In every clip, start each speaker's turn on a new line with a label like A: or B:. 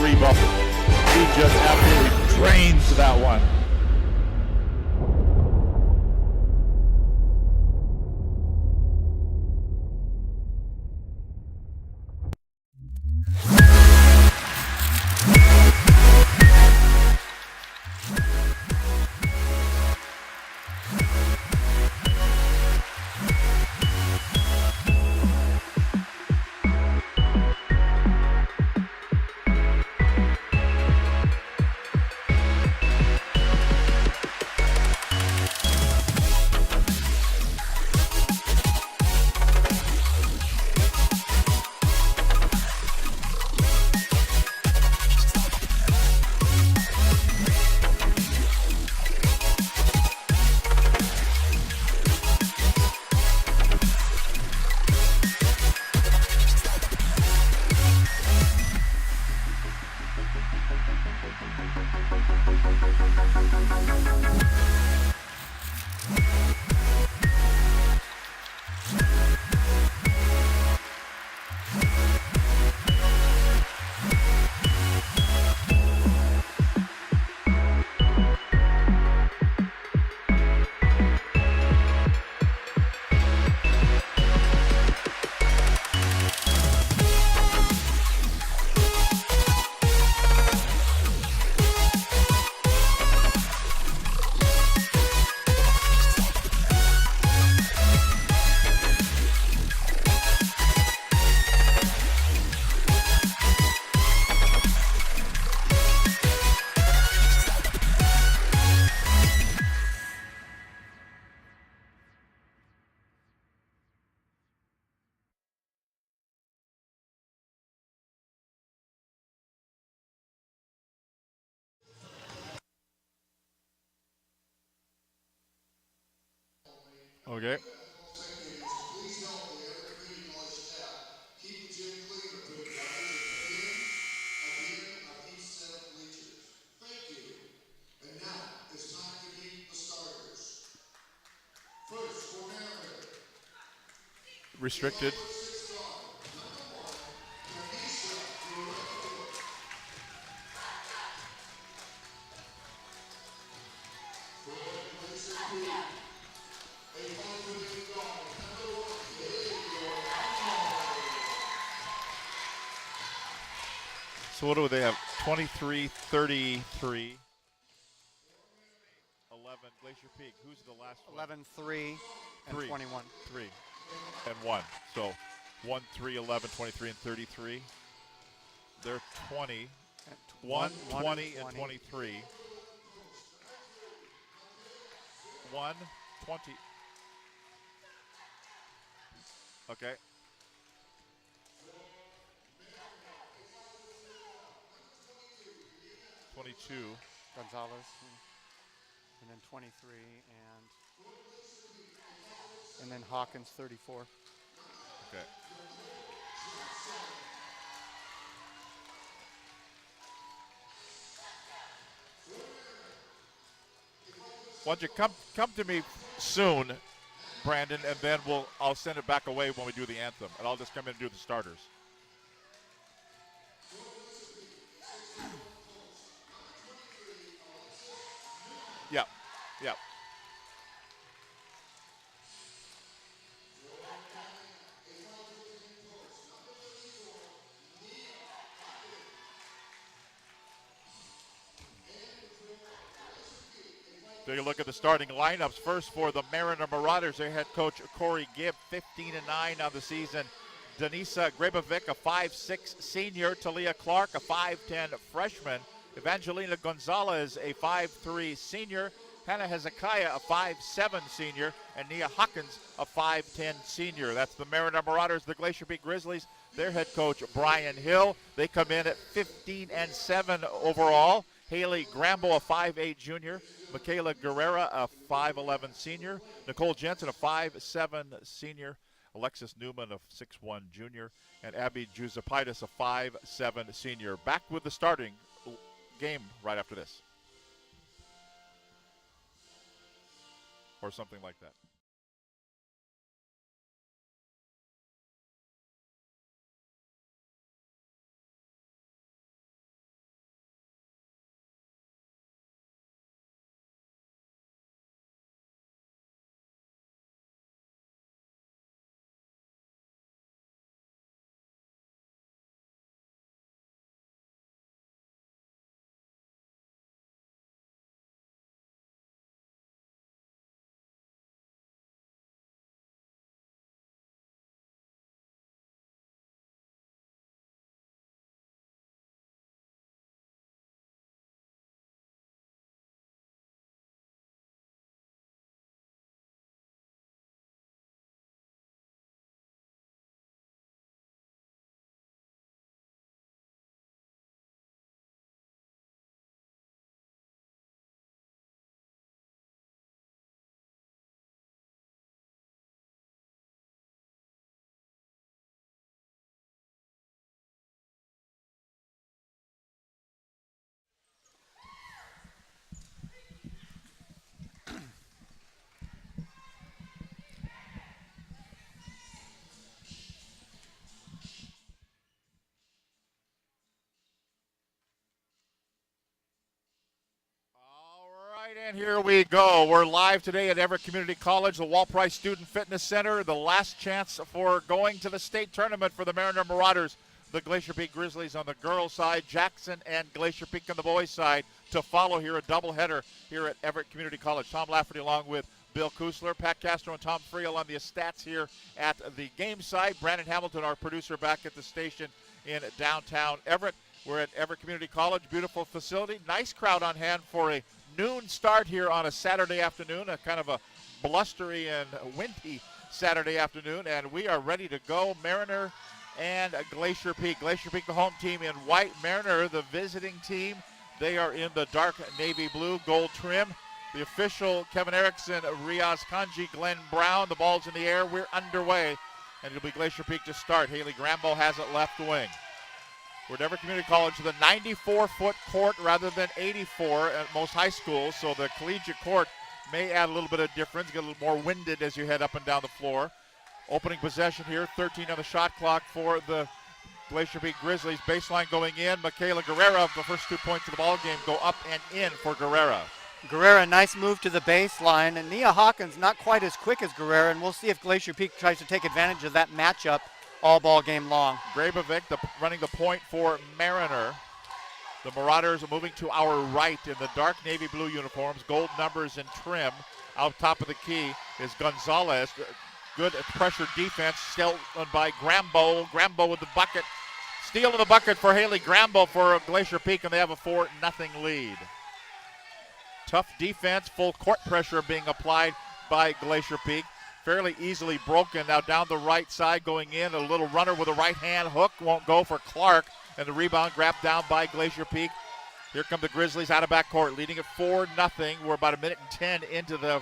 A: rebound. He just absolutely drains that one.
B: Okay.
C: Please help the Aaron Community College staff keep the gym clean or put diapers at the end of each set of bleachers. Thank you. And now it's time to meet the starters. First, for Maryland.
B: Restricted. So what do they have? 23, 33, 11. Glacier Peak. Who's the last one?
D: 11, 3, and 21.
B: 3 and 1. So 1, 3, 11, 23, and 33. They're 20. 1, 20, and 23. 1, 20. Okay.
D: Gonzalez, and then 23, and then Hawkins, 34.
B: Okay. Why don't you come to me soon, Brandon, and then I'll send it back away when we do the anthem, and I'll just come in and do the starters. Yep. Yep. Take a look at the starting lineups. First for the Mariner Marauders, their head coach Corey Gibb, 15-9 on the season. Denisa Grabovic, a 5'6 senior. Talia Clark, a 5'10 freshman. Evangelina Gonzalez, a 5'3 senior. Hannah Hezekiah, a 5'7 senior. And Nia Hawkins, a 5'10 senior. That's the Mariner Marauders. The Glacier Peak Grizzlies, their head coach Brian Hill. They come in at 15-7 overall. Haley Gramble, a 5'8 junior. Michaela Guerrera, a 5'11 senior. Nicole Jensen, a 5'7 senior. Alexis Newman, a 6'1 junior. And Abby Juzapaitis, a 5'7 senior. Back with the starting game right after this. Or something like that. And here we go. We're live today at Everett Community College, the Wall Price Student Fitness Center. The last chance for going to the state tournament for the Mariner Marauders. The Glacier Peak Grizzlies on the girls' side, Jackson and Glacier Peak on the boys' side to follow here, a doubleheader here at Everett Community College. Tom Lafferty along with Bill Kusler, Pat Castro, and Tom Friel on the stats here at the game site. Brandon Hamilton, our producer, back at the station in downtown Everett. We're at Everett Community College, beautiful facility. Nice crowd on hand for a noon start here on a Saturday afternoon, a kind of a blustery and windy Saturday afternoon, and we are ready to go. Mariner and Glacier Peak. Glacier Peak, the home team in white. Mariner, the visiting team. They are in the dark navy blue, gold trim. The official, Kevin Erickson, Riaz Kanji, Glenn Brown. The ball's in the air. We're underway, and it'll be Glacier Peak to start. Haley Grambo has it left wing. We're at Everett Community College, the 94-foot court rather than 84 at most high schools, so the collegiate court may add a little bit of difference, get a little more winded as you head up and down the floor. Opening possession here, 13 on the shot clock for the Glacier Peak Grizzlies. Baseline going in. Michaela Guerrera, the first 2 points of the ball game, go up and in for Guerrera.
D: Guerrera, nice move to the baseline, and Nia Hawkins not quite as quick as Guerrera, and we'll see if Glacier Peak tries to take advantage of that matchup all ball game long.
B: Grabovic running the point for Mariner. The Marauders are moving to our right in the dark navy blue uniforms, gold numbers and trim. Out top of the key is Gonzalez. Good pressure defense, still by Grambo. Grambo with the bucket. Steal in the bucket for Haley Grambo for Glacier Peak, and they have a 4-0 lead. Tough defense, full court pressure being applied by Glacier Peak. Fairly easily broken. Now down the right side going in. A little runner with a right hand hook. Won't go for Clark. And the rebound grabbed down by Glacier Peak. Here come the Grizzlies out of backcourt, leading at 4-0. We're about 1:10 into the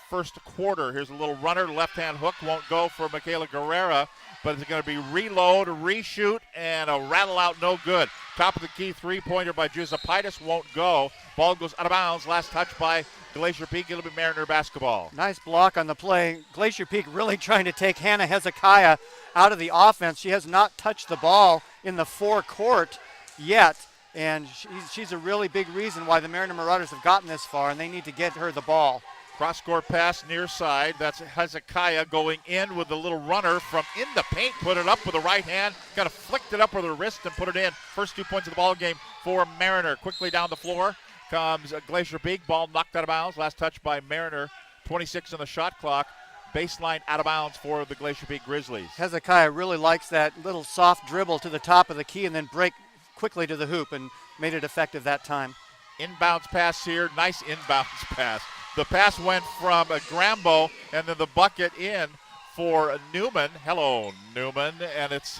B: first quarter. Here's a little runner. Left hand hook won't go for Michaela Guerrera. But it's going to be reload, reshoot, and a rattle out no good. Top of the key three-pointer by Juzapaitis won't go. Ball goes out of bounds. Last touch by Glacier Peak. It'll be Mariner basketball.
D: Nice block on the play. Glacier Peak really trying to take Hannah Hezekiah out of the offense. She has not touched the ball in the forecourt yet, and she's a really big reason why the Mariner Marauders have gotten this far, and they need to get her the ball.
B: Cross-court pass near side. That's Hezekiah going in with a little runner from in the paint. Put it up with the right hand. Kind of flicked it up with her wrist and put it in. First 2 points of the ball game for Mariner. Quickly down the floor comes Glacier Peak. Ball knocked out of bounds. Last touch by Mariner. 26 on the shot clock. Baseline out of bounds for the Glacier Peak Grizzlies.
D: Hezekiah really likes that little soft dribble to the top of the key and then break quickly to the hoop, and made it effective that time.
B: Inbounds pass here. Nice inbounds pass. The pass went from Grambo, and then the bucket in for Newman. Hello, Newman. And it's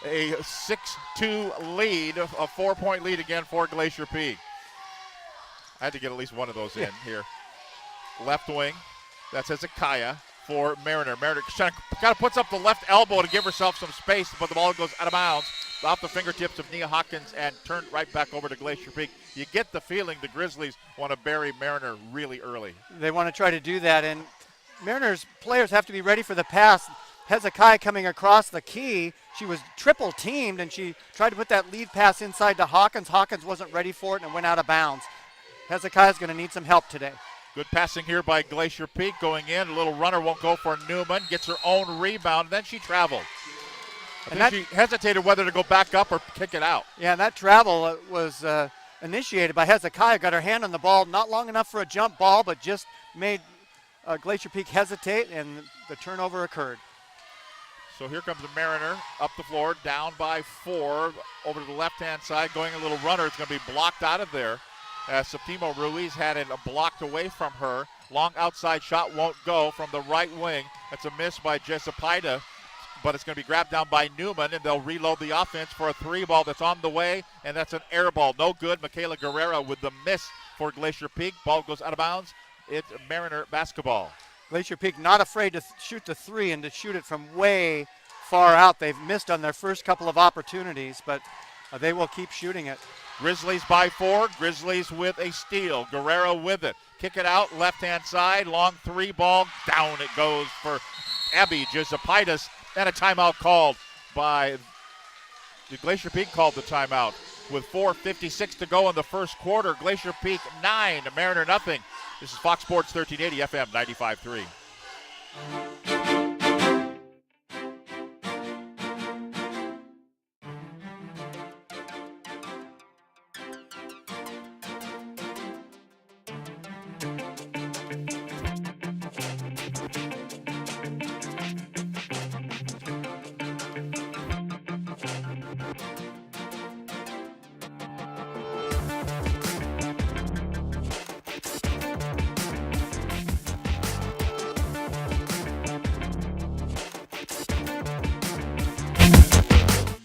B: a 6-2 lead, a 4-point lead again for Glacier Peak. I had to get at least one of those in here. Left wing. That's Hezekiah for Mariner. Mariner kind of puts up the left elbow to give herself some space, but the ball goes out of bounds off the fingertips of Nia Hawkins and turned right back over to Glacier Peak. You get the feeling the Grizzlies want to bury Mariner really early.
D: They want to try to do that, and Mariners players have to be ready for the pass. Hezekiah coming across the key. She was triple teamed, and she tried to put that lead pass inside to Hawkins. Hawkins wasn't ready for it, and it went out of bounds. Hezekiah's going to need some help today.
B: Good passing here by Glacier Peak going in. A little runner won't go for Newman. Gets her own rebound, and then she traveled. I think she hesitated whether to go back up or kick it out.
D: Yeah, and that travel was initiated by Hezekiah. Got her hand on the ball, not long enough for a jump ball, but just made Glacier Peak hesitate, and the turnover occurred.
B: So here comes the Mariner up the floor, down by 4, over to the left-hand side, going a little runner. It's going to be blocked out of there. Septimo Ruiz had it blocked away from her. Long outside shot won't go from the right wing. That's a miss by Jessapida, but it's going to be grabbed down by Newman, and they'll reload the offense for a 3-ball that's on the way, and that's an air ball. No good. Michaela Guerrera with the miss for Glacier Peak. Ball goes out of bounds. It's Mariner basketball.
D: Glacier Peak not afraid to shoot the 3 and to shoot it from way far out. They've missed on their first couple of opportunities, but they will keep shooting it.
B: Grizzlies by 4. Grizzlies with a steal. Guerrera with it. Kick it out, left-hand side. Long 3-ball. Down it goes for Abby Jessapaitis. And a timeout called by the Glacier Peak called the timeout. with 4:56 to go in the first quarter. Glacier Peak 9, Mariner nothing. This is Fox Sports 1380 FM 95.3.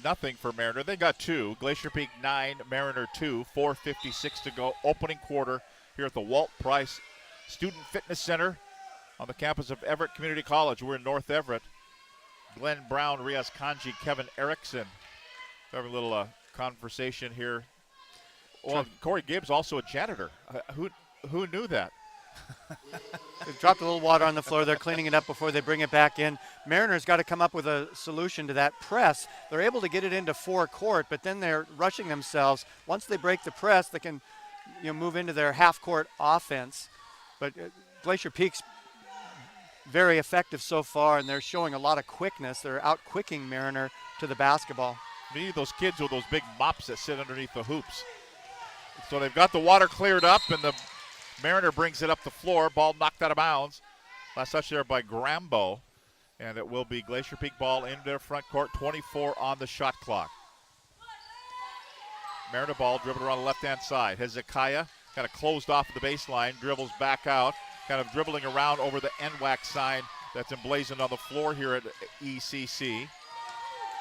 B: Nothing for Mariner. They got 2. Glacier Peak 9, Mariner 2. 4:56 to go. Opening quarter here at the Walt Price Student Fitness Center on the campus of Everett Community College. We're in North Everett. Glenn Brown, Riaz Kanji, Kevin Erickson. Having a little conversation here. Well, Corey Gibbs also a janitor. Who knew that?
D: They've dropped a little water on the floor. They're cleaning it up before they bring it back in. Mariners got to come up with a solution to that press. They're able to get it into forecourt, but then they're rushing themselves. Once they break the press, they can move into their half-court offense. But Glacier Peak's very effective so far, and they're showing a lot of quickness. They're out-quicking Mariner to the basketball.
B: We need those kids with those big mops that sit underneath the hoops. So they've got the water cleared up, and the Mariner brings it up the floor. Ball knocked out of bounds. Last touch there by Grambo. And it will be Glacier Peak ball into their front court. 24 on the shot clock. Mariner ball dribbled around the left-hand side. Hezekiah kind of closed off the baseline. Dribbles back out. Kind of dribbling around over the NWAC sign that's emblazoned on the floor here at ECC.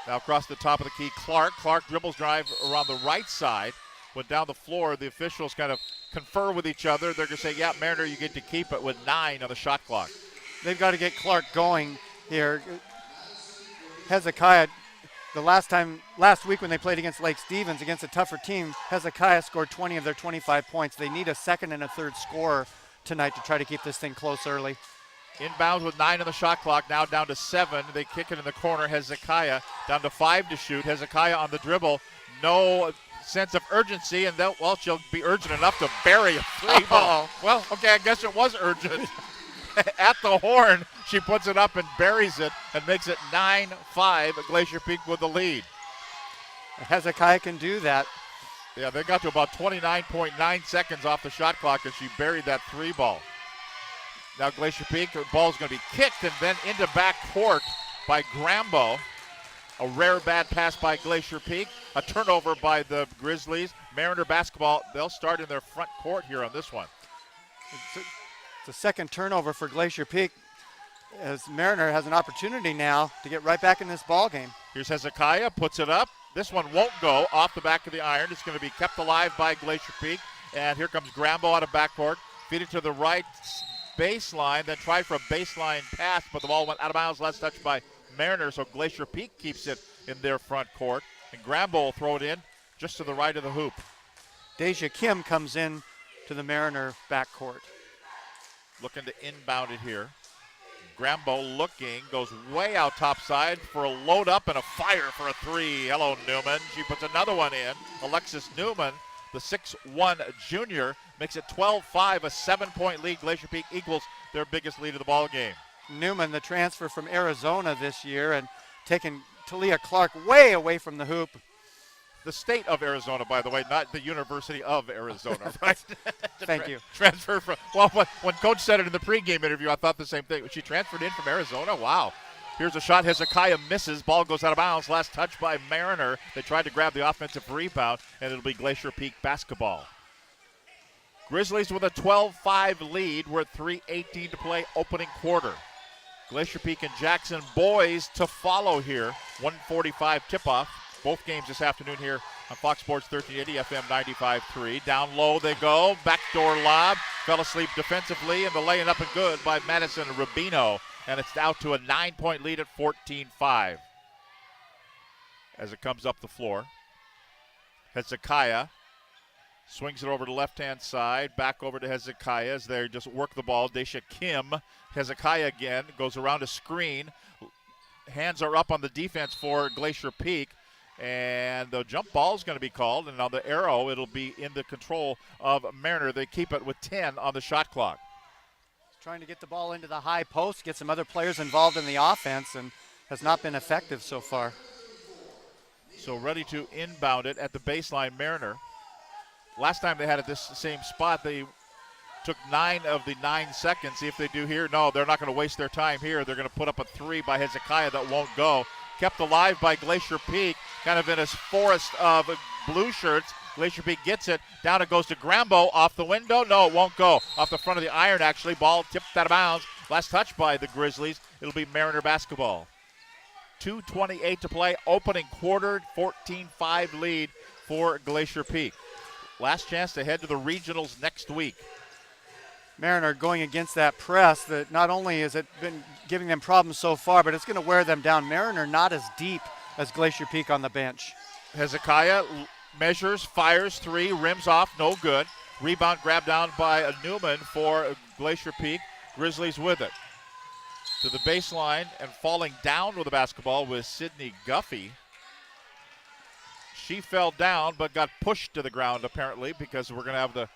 B: Now across the top of the key, Clark. Clark dribbles drive around the right side. Went down the floor. The officials kind of confer with each other. They're going to say, yeah, Mariner, you get to keep it with 9 on the shot clock.
D: They've got to get Clark going here. Hezekiah, last week when they played against Lake Stevens, against a tougher team, Hezekiah scored 20 of their 25 points. They need a second and a third scorer tonight to try to keep this thing close early.
B: Inbounds with 9 on the shot clock, now down to 7. They kick it in the corner. Hezekiah down to 5 to shoot. Hezekiah on the dribble. No sense of urgency, and she'll be urgent enough to bury a 3 ball. Well, okay, I guess it was urgent. At the horn, she puts it up and buries it and makes it 9-5. Glacier Peak with the lead.
D: Hezekiah can do that.
B: Yeah, they got to about 29.9 seconds off the shot clock, and she buried that 3 ball. Now Glacier Peak, the ball's going to be kicked and then into back court by Grambo. A rare bad pass by Glacier Peak. A turnover by the Grizzlies. Mariner basketball, they'll start in their front court here on this one.
D: It's a second turnover for Glacier Peak, as Mariner has an opportunity now to get right back in this ball game.
B: Here's Hezekiah, puts it up. This one won't go off the back of the iron. It's going to be kept alive by Glacier Peak. And here comes Grambo out of backcourt. Feed it to the right baseline, then tried for a baseline pass, but the ball went out of bounds. Last touch by Mariner, so Glacier Peak keeps it in their front court. And Grambo will throw it in just to the right of the hoop.
D: Deja Kim comes in to the Mariner backcourt.
B: Looking to inbound it here. Grambo looking, goes way out topside for a load up and a fire for a 3. Hello, Newman. She puts another one in. Alexis Newman, the 6'1 junior, makes it 12-5, a 7-point lead. Glacier Peak equals their biggest lead of the ball game.
D: Newman, the transfer from Arizona this year, and taking Talia Clark way away from the hoop.
B: The state of Arizona, by the way, not the University of Arizona, right?
D: Thank you.
B: Transfer from, well, when Coach said it in the pregame interview, I thought the same thing. She transferred in from Arizona? Wow. Here's a shot. Hezekiah misses. Ball goes out of bounds. Last touch by Mariner. They tried to grab the offensive rebound, and it'll be Glacier Peak basketball. Grizzlies with a 12-5 lead. We're at 3:18 to play, opening quarter. Glacier Peak and Jackson boys to follow here. 1:45 tip-off. Both games this afternoon here on Fox Sports 1380 FM 95.3. Down low they go. Backdoor lob. Fell asleep defensively, and the laying up and good by Madison Rubino. And it's out to a 9-point lead at 14-5. As it comes up the floor. Hezekiah swings it over to the left-hand side. Back over to Hezekiah as they just work the ball. Daisha Kim. Hezekiah again goes around a screen. Hands are up on the defense for Glacier Peak. And the jump ball is going to be called, and on the arrow, it'll be in the control of Mariner. They keep it with 10 on the shot clock.
D: Trying to get the ball into the high post, get some other players involved in the offense, and has not been effective so far.
B: So ready to inbound it at the baseline, Mariner. Last time they had it this same spot, they took 9 of the 9 seconds. See if they do here. No, they're not going to waste their time here. They're going to put up a 3 by Hezekiah that won't go. Kept alive by Glacier Peak, kind of in a forest of blue shirts. Glacier Peak gets it. Down it goes to Grambo. Off the window. No, it won't go. Off the front of the iron, actually. Ball tipped out of bounds. Last touch by the Grizzlies. It'll be Mariner basketball. 2:28 to play. Opening quarter. 14-5 lead for Glacier Peak. Last chance to head to the regionals next week.
D: Mariner going against that press that not only has it been giving them problems so far, but it's going to wear them down. Mariner not as deep as Glacier Peak on the bench.
B: Hezekiah measures, fires 3, rims off, no good. Rebound grabbed down by Newman for Glacier Peak. Grizzlies with it. To the baseline and falling down with the basketball was Sydney Guffey. She fell down but got pushed to the ground apparently because we're going to have the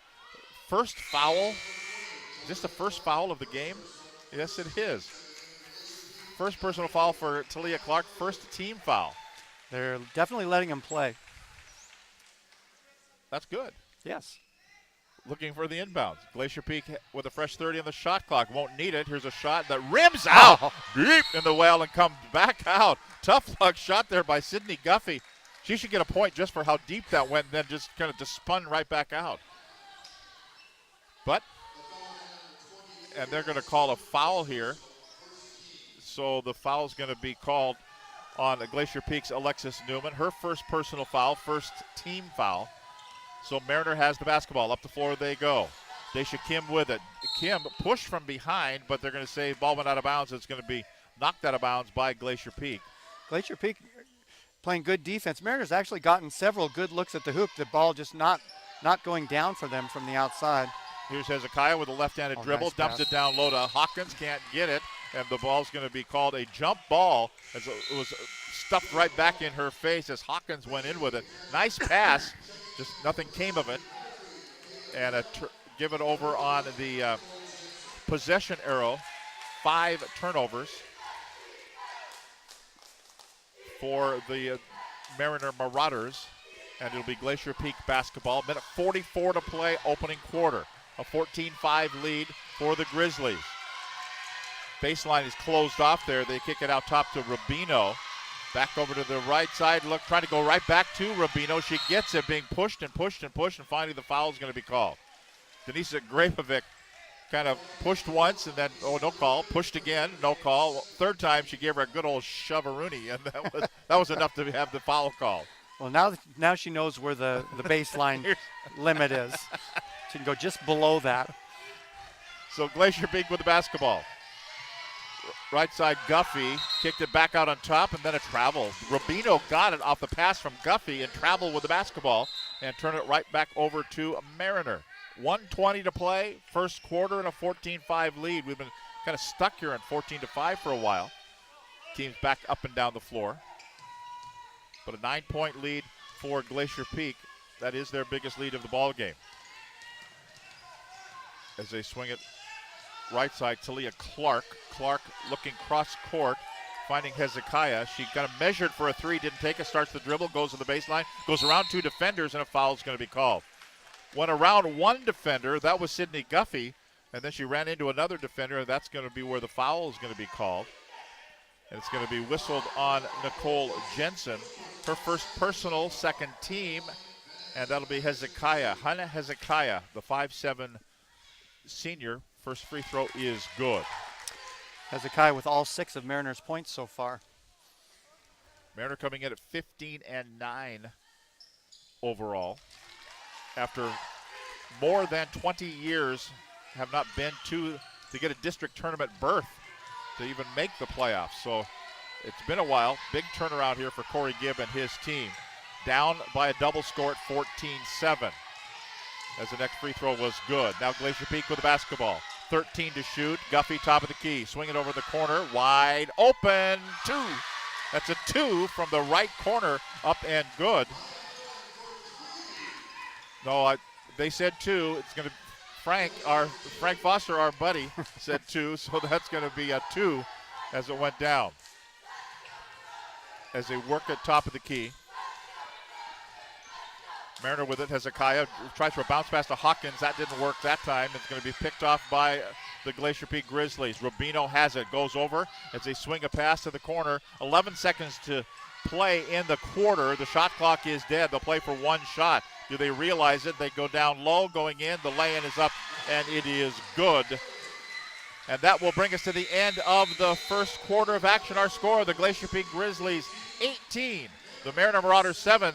B: first foul. Is this the first foul of the game? Yes, it is. First personal foul for Talia Clark, first team foul.
D: They're definitely letting him play.
B: That's good.
D: Yes.
B: Looking for the inbounds. Glacier Peak with a fresh 30 on the shot clock. Won't need it. Here's a shot that rims out deep in the well and comes back out. Tough luck shot there by Sydney Guffey. She should get a point just for how deep that went and then just kind of just spun right back out. But, and they're going to call a foul here. So the foul is going to be called on Glacier Peak's Alexis Newman. Her first personal foul, first team foul. So Mariner has the basketball. Up the floor they go. Daisha Kim with it. Kim pushed from behind, but they're going to say ball went out of bounds. It's going to be knocked out of bounds by Glacier Peak.
D: Glacier Peak playing good defense. Mariners actually gotten several good looks at the hoop. The ball just not going down for them from the outside.
B: Here's Hezekiah with a left-handed dribble.
D: Nice
B: dumps
D: pass.
B: it down low to Hawkins. Can't get it. And the ball's going to be called a jump ball as it was stuffed right back in her face as Hawkins went in with it. Nice pass. Just nothing came of it. And give it over on the possession arrow. 5 turnovers for the Mariner Marauders. And it'll be Glacier Peak basketball. Minute 44 to play, opening quarter. A 14-5 lead for the Grizzlies. Baseline is closed off there. They kick it out top to Rubino. Back over to the right side. Look, trying to go right back to Rubino. She gets it, being pushed and pushed and pushed, and finally the foul is going to be called. Denisa Grapovic kind of pushed once and then, no call. Pushed again, no call. Third time she gave her a good old shove-a-rooney, and that was enough to have the foul called.
D: Well, now she knows where the baseline limit is. She can go just below that.
B: So Glacier Peak with the basketball. Right side, Guffey kicked it back out on top, and then a travel. Rubino got it off the pass from Guffey and traveled with the basketball and turned it right back over to Mariner. 1:20 to play, first quarter, and a 14-5 lead. We've been kind of stuck here in 14-5 for a while. Teams back up and down the floor. But a 9-point lead for Glacier Peak. That is their biggest lead of the ball game. As they swing it right side, Talia Clark. Clark looking cross court, finding Hezekiah. She got measured for a 3, didn't take it, starts the dribble, goes to the baseline, goes around 2 defenders, and a foul is going to be called. Went around 1 defender, that was Sydney Guffey, and then she ran into another defender, and that's going to be where the foul is going to be called. And it's going to be whistled on Nicole Jensen. Her first personal, second team, and that'll be Hezekiah. Hannah Hezekiah, the 5'7" senior. First free throw is good.
D: Hezekiah with all 6 of Mariners' points so far.
B: Mariner coming in at 15-9 overall. After more than 20 years, have not been to get a district tournament berth to even make the playoffs. So it's been a while. Big turnaround here for Corey Gibb and his team. Down by a double score at 14-7. As the next free throw was good. Now Glacier Peak with the basketball. 13 to shoot. Guffey top of the key. Swing it over the corner. Wide open. 2. That's a 2 from the right corner, up and good. No, they said 2. It's going to Frank Foster, our buddy, said 2, so that's going to be a 2 as it went down. As they work at top of the key. Mariner with it. Hezekiah tries for a bounce pass to Hawkins. That didn't work that time. It's going to be picked off by the Glacier Peak Grizzlies. Rubino has it. Goes over as they swing a pass to the corner. 11 seconds to play in the quarter. The shot clock is dead. They'll play for one shot. Do they realize it? They go down low, going in. The lay-in is up, and it is good. And that will bring us to the end of the first quarter of action. Our score, the Glacier Peak Grizzlies 18, the Mariner Marauders 7.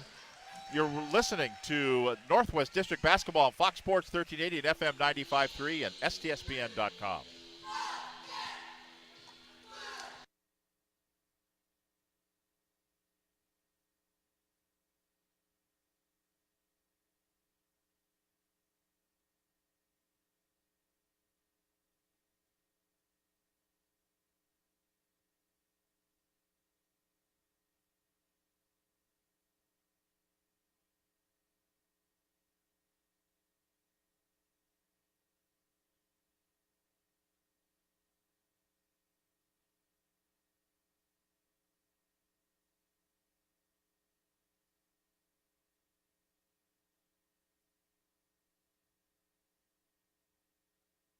B: You're listening to Northwest District Basketball on Fox Sports 1380 and FM 95.3 and STSPN.com.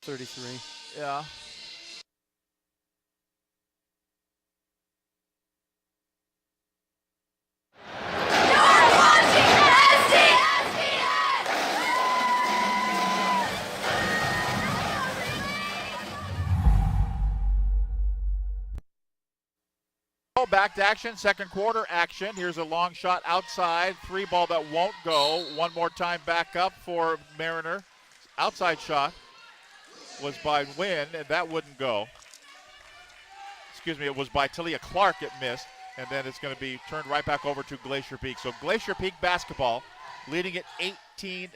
D: .33.
B: Yeah. Back to action, second quarter action. Here's a long shot outside, 3 ball that won't go. One more time back up for Mariner. Outside shot was by Wynn, and that wouldn't go. Excuse me, it was by Talia Clark, it missed, and then it's going to be turned right back over to Glacier Peak. So Glacier Peak basketball leading it 18-7,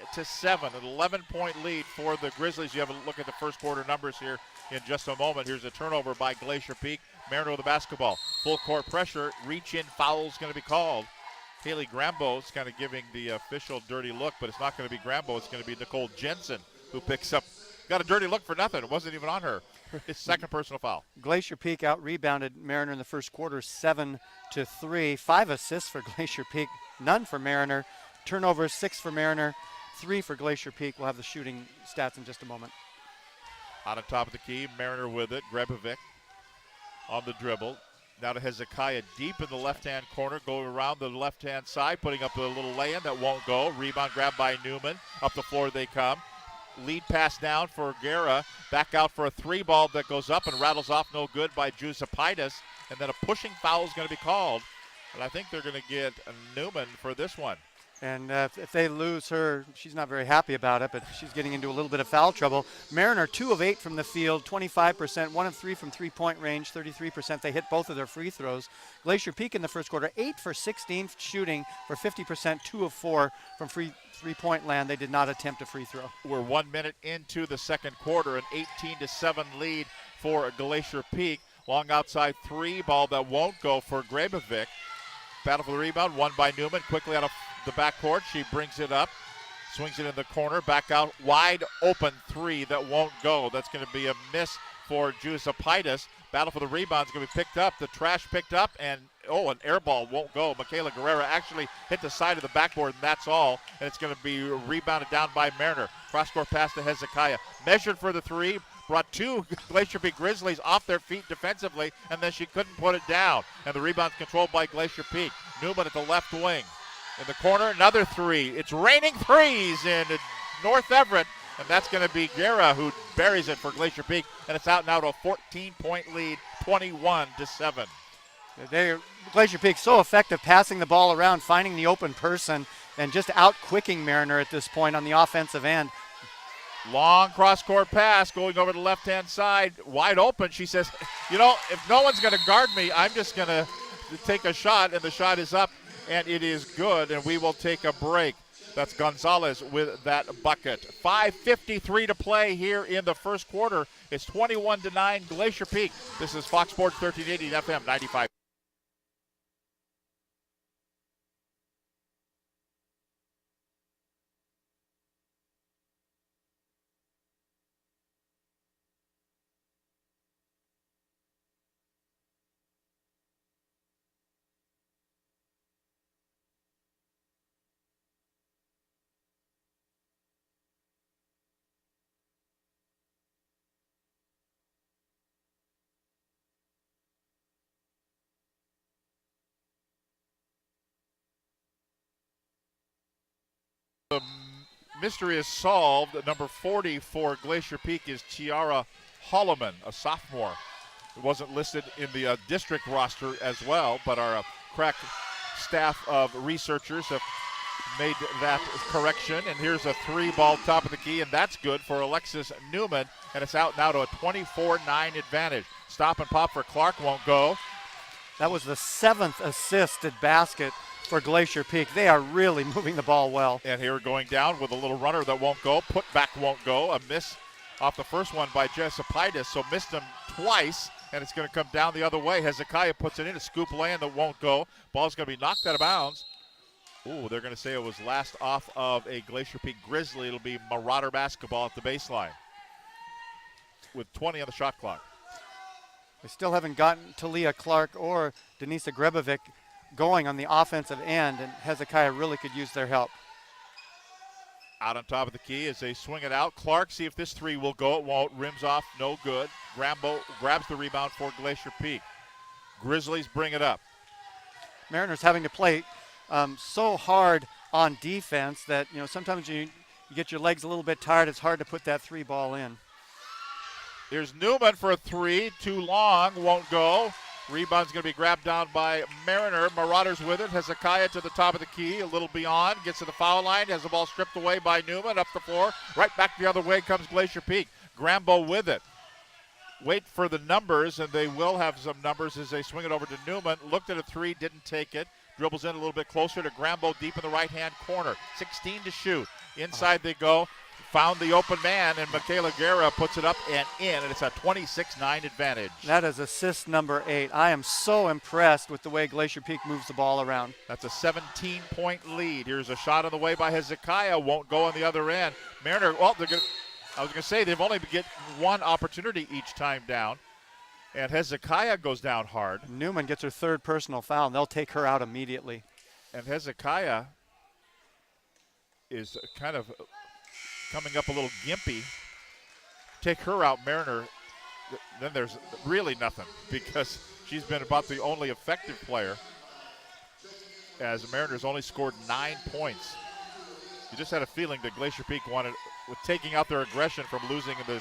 B: an 11-point lead for the Grizzlies. You have a look at the first quarter numbers here in just a moment. Here's a turnover by Glacier Peak. Mariner with the basketball. Full court pressure. Reach in foul is going to be called. Haley Grambo is kind of giving the official dirty look, but it's not going to be Grambo. It's going to be Nicole Jensen who picks up. Got a dirty look for nothing. It wasn't even on her. It's second personal foul.
D: Glacier Peak out-rebounded Mariner in the first quarter 7-3. 5 assists for Glacier Peak, none for Mariner. Turnovers, 6 for Mariner, 3 for Glacier Peak. We'll have the shooting stats in just a moment.
B: Out on top of the key, Mariner with it. Grebovic on the dribble. Now to Hezekiah deep in the left-hand corner, going around the left-hand side, putting up a little lay-in that won't go. Rebound grabbed by Newman. Up the floor they come. Lead pass down for Guerra. Back out for a 3 ball that goes up and rattles off, no good by Jusapaitis. And then a pushing foul is going to be called. And I think they're going to get Newman for this one.
D: And if they lose her, she's not very happy about it, but she's getting into a little bit of foul trouble. Mariner 2 of 8 from the field, 25%, 1 of 3 from three-point range, 33%. They hit both of their free throws. Glacier Peak in the first quarter, 8 for 16 shooting for 50%, 2 of 4 from three-point land. They did not attempt a free throw.
B: We're 1 minute into the second quarter, an 18-7 lead for Glacier Peak. Long outside 3 ball that won't go for Grebovic. Battle for the rebound, won by Newman. Quickly out of the backcourt, she brings it up, swings it in the corner, back out, wide open 3 that won't go. That's going to be a miss for Jusapaitis. Battle for the rebound is going to be picked up. The trash picked up, and an air ball won't go. Michaela Guerrera actually hit the side of the backboard, and that's all. And it's going to be rebounded down by Mariner. Cross-court pass to Hezekiah. Measured for the 3. Brought 2 Glacier Peak Grizzlies off their feet defensively, and then she couldn't put it down. And the rebound's controlled by Glacier Peak. Newman at the left wing. In the corner, another 3. It's raining threes in North Everett, and that's going to be Guerra who buries it for Glacier Peak, and it's out now to a 14-point lead, 21-7.
D: Glacier Peak so effective passing the ball around, finding the open person, and just out-quicking Mariner at this point on the offensive end.
B: Long cross-court pass going over the left-hand side, wide open. She says, if no one's going to guard me, I'm just going to take a shot, and the shot is up, and it is good, and we will take a break. That's Gonzalez with that bucket. 5:53 to play here in the first quarter. It's 21-9 Glacier Peak. This is Fox Sports 1380 FM 95. The mystery is solved. Number 40 for Glacier Peak is Tiara Holloman, a sophomore. It wasn't listed in the district roster as well, but our crack staff of researchers have made that correction. And here's a 3-ball top of the key, and that's good for Alexis Newman, and it's out now to a 24-9 advantage. Stop and pop for Clark won't go.
D: That was the 7th assisted basket for Glacier Peak. They are really moving the ball well.
B: And here going down with a little runner that won't go. Put back won't go. A miss off the first one by Jessipaitis, so missed him twice, and it's going to come down the other way. Hezekiah puts it in, a scoop land that won't go. Ball's going to be knocked out of bounds. Ooh, they're going to say it was last off of a Glacier Peak Grizzly. It'll be Marauder basketball at the baseline with 20 on the shot clock.
D: We still haven't gotten Talia Clark or Denisa Grebovic going on the offensive end, and Hezekiah really could use their help.
B: Out on top of the key as they swing it out. Clark, see if this 3 will go. It won't. Rims off, no good. Grambo grabs the rebound for Glacier Peak. Grizzlies bring it up.
D: Mariners having to play so hard on defense that, sometimes you get your legs a little bit tired. It's hard to put that 3-ball in.
B: Here's Newman for a 3. Too long, won't go. Rebound's going to be grabbed down by Mariner. Marauders with it. Hezekiah to the top of the key, a little beyond. Gets to the foul line. Has the ball stripped away by Newman. Up the floor. Right back the other way comes Glacier Peak. Grambo with it. Wait for the numbers, and they will have some numbers as they swing it over to Newman. Looked at a 3, didn't take it. Dribbles in a little bit closer to Grambo deep in the right-hand corner. 16 to shoot. Inside they go. Found the open man, and Michaela Guerra puts it up and in, and it's a 26-9 advantage.
D: That is assist number 8. I am so impressed with the way Glacier Peak moves the ball around.
B: That's a 17-point lead. Here's a shot on the way by Hezekiah. Won't go on the other end. Mariner, I was going to say they've only get one opportunity each time down, and Hezekiah goes down hard.
D: Newman gets her 3rd personal foul, and they'll take her out immediately.
B: And Hezekiah is kind of coming up a little gimpy. Take her out, Mariner, then there's really nothing, because she's been about the only effective player, as the Mariners only scored 9 points. You just had a feeling that Glacier Peak wanted, with taking out their aggression from losing in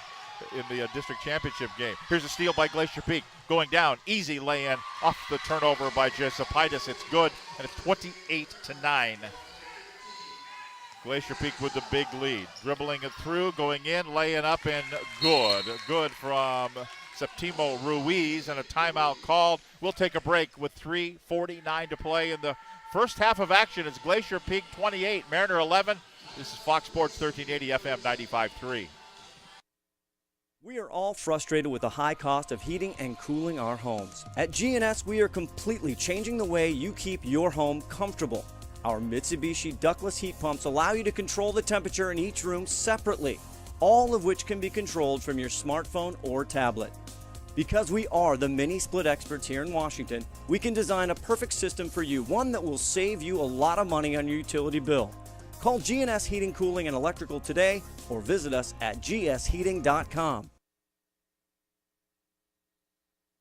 B: the district championship game. Here's a steal by Glacier Peak, going down, easy lay-in off the turnover by Jessipaitis. It's good, and it's 28-9. Glacier Peak with the big lead. Dribbling it through, going in, laying up, and good. Good from Septimo Ruiz, and a timeout called. We'll take a break with 3:49 to play in the first half of action. It's Glacier Peak 28, Mariner 11. This is Fox Sports 1380 FM 95.3.
E: We are all frustrated with the high cost of heating and cooling our homes. At GNS, we are completely changing the way you keep your home comfortable. Our Mitsubishi ductless heat pumps allow you to control the temperature in each room separately, all of which can be controlled from your smartphone or tablet. Because we are the mini split experts here in Washington, we can design a perfect system for you, one that will save you a lot of money on your utility bill. Call GNS Heating, Cooling, and Electrical today, or visit us at gsheating.com.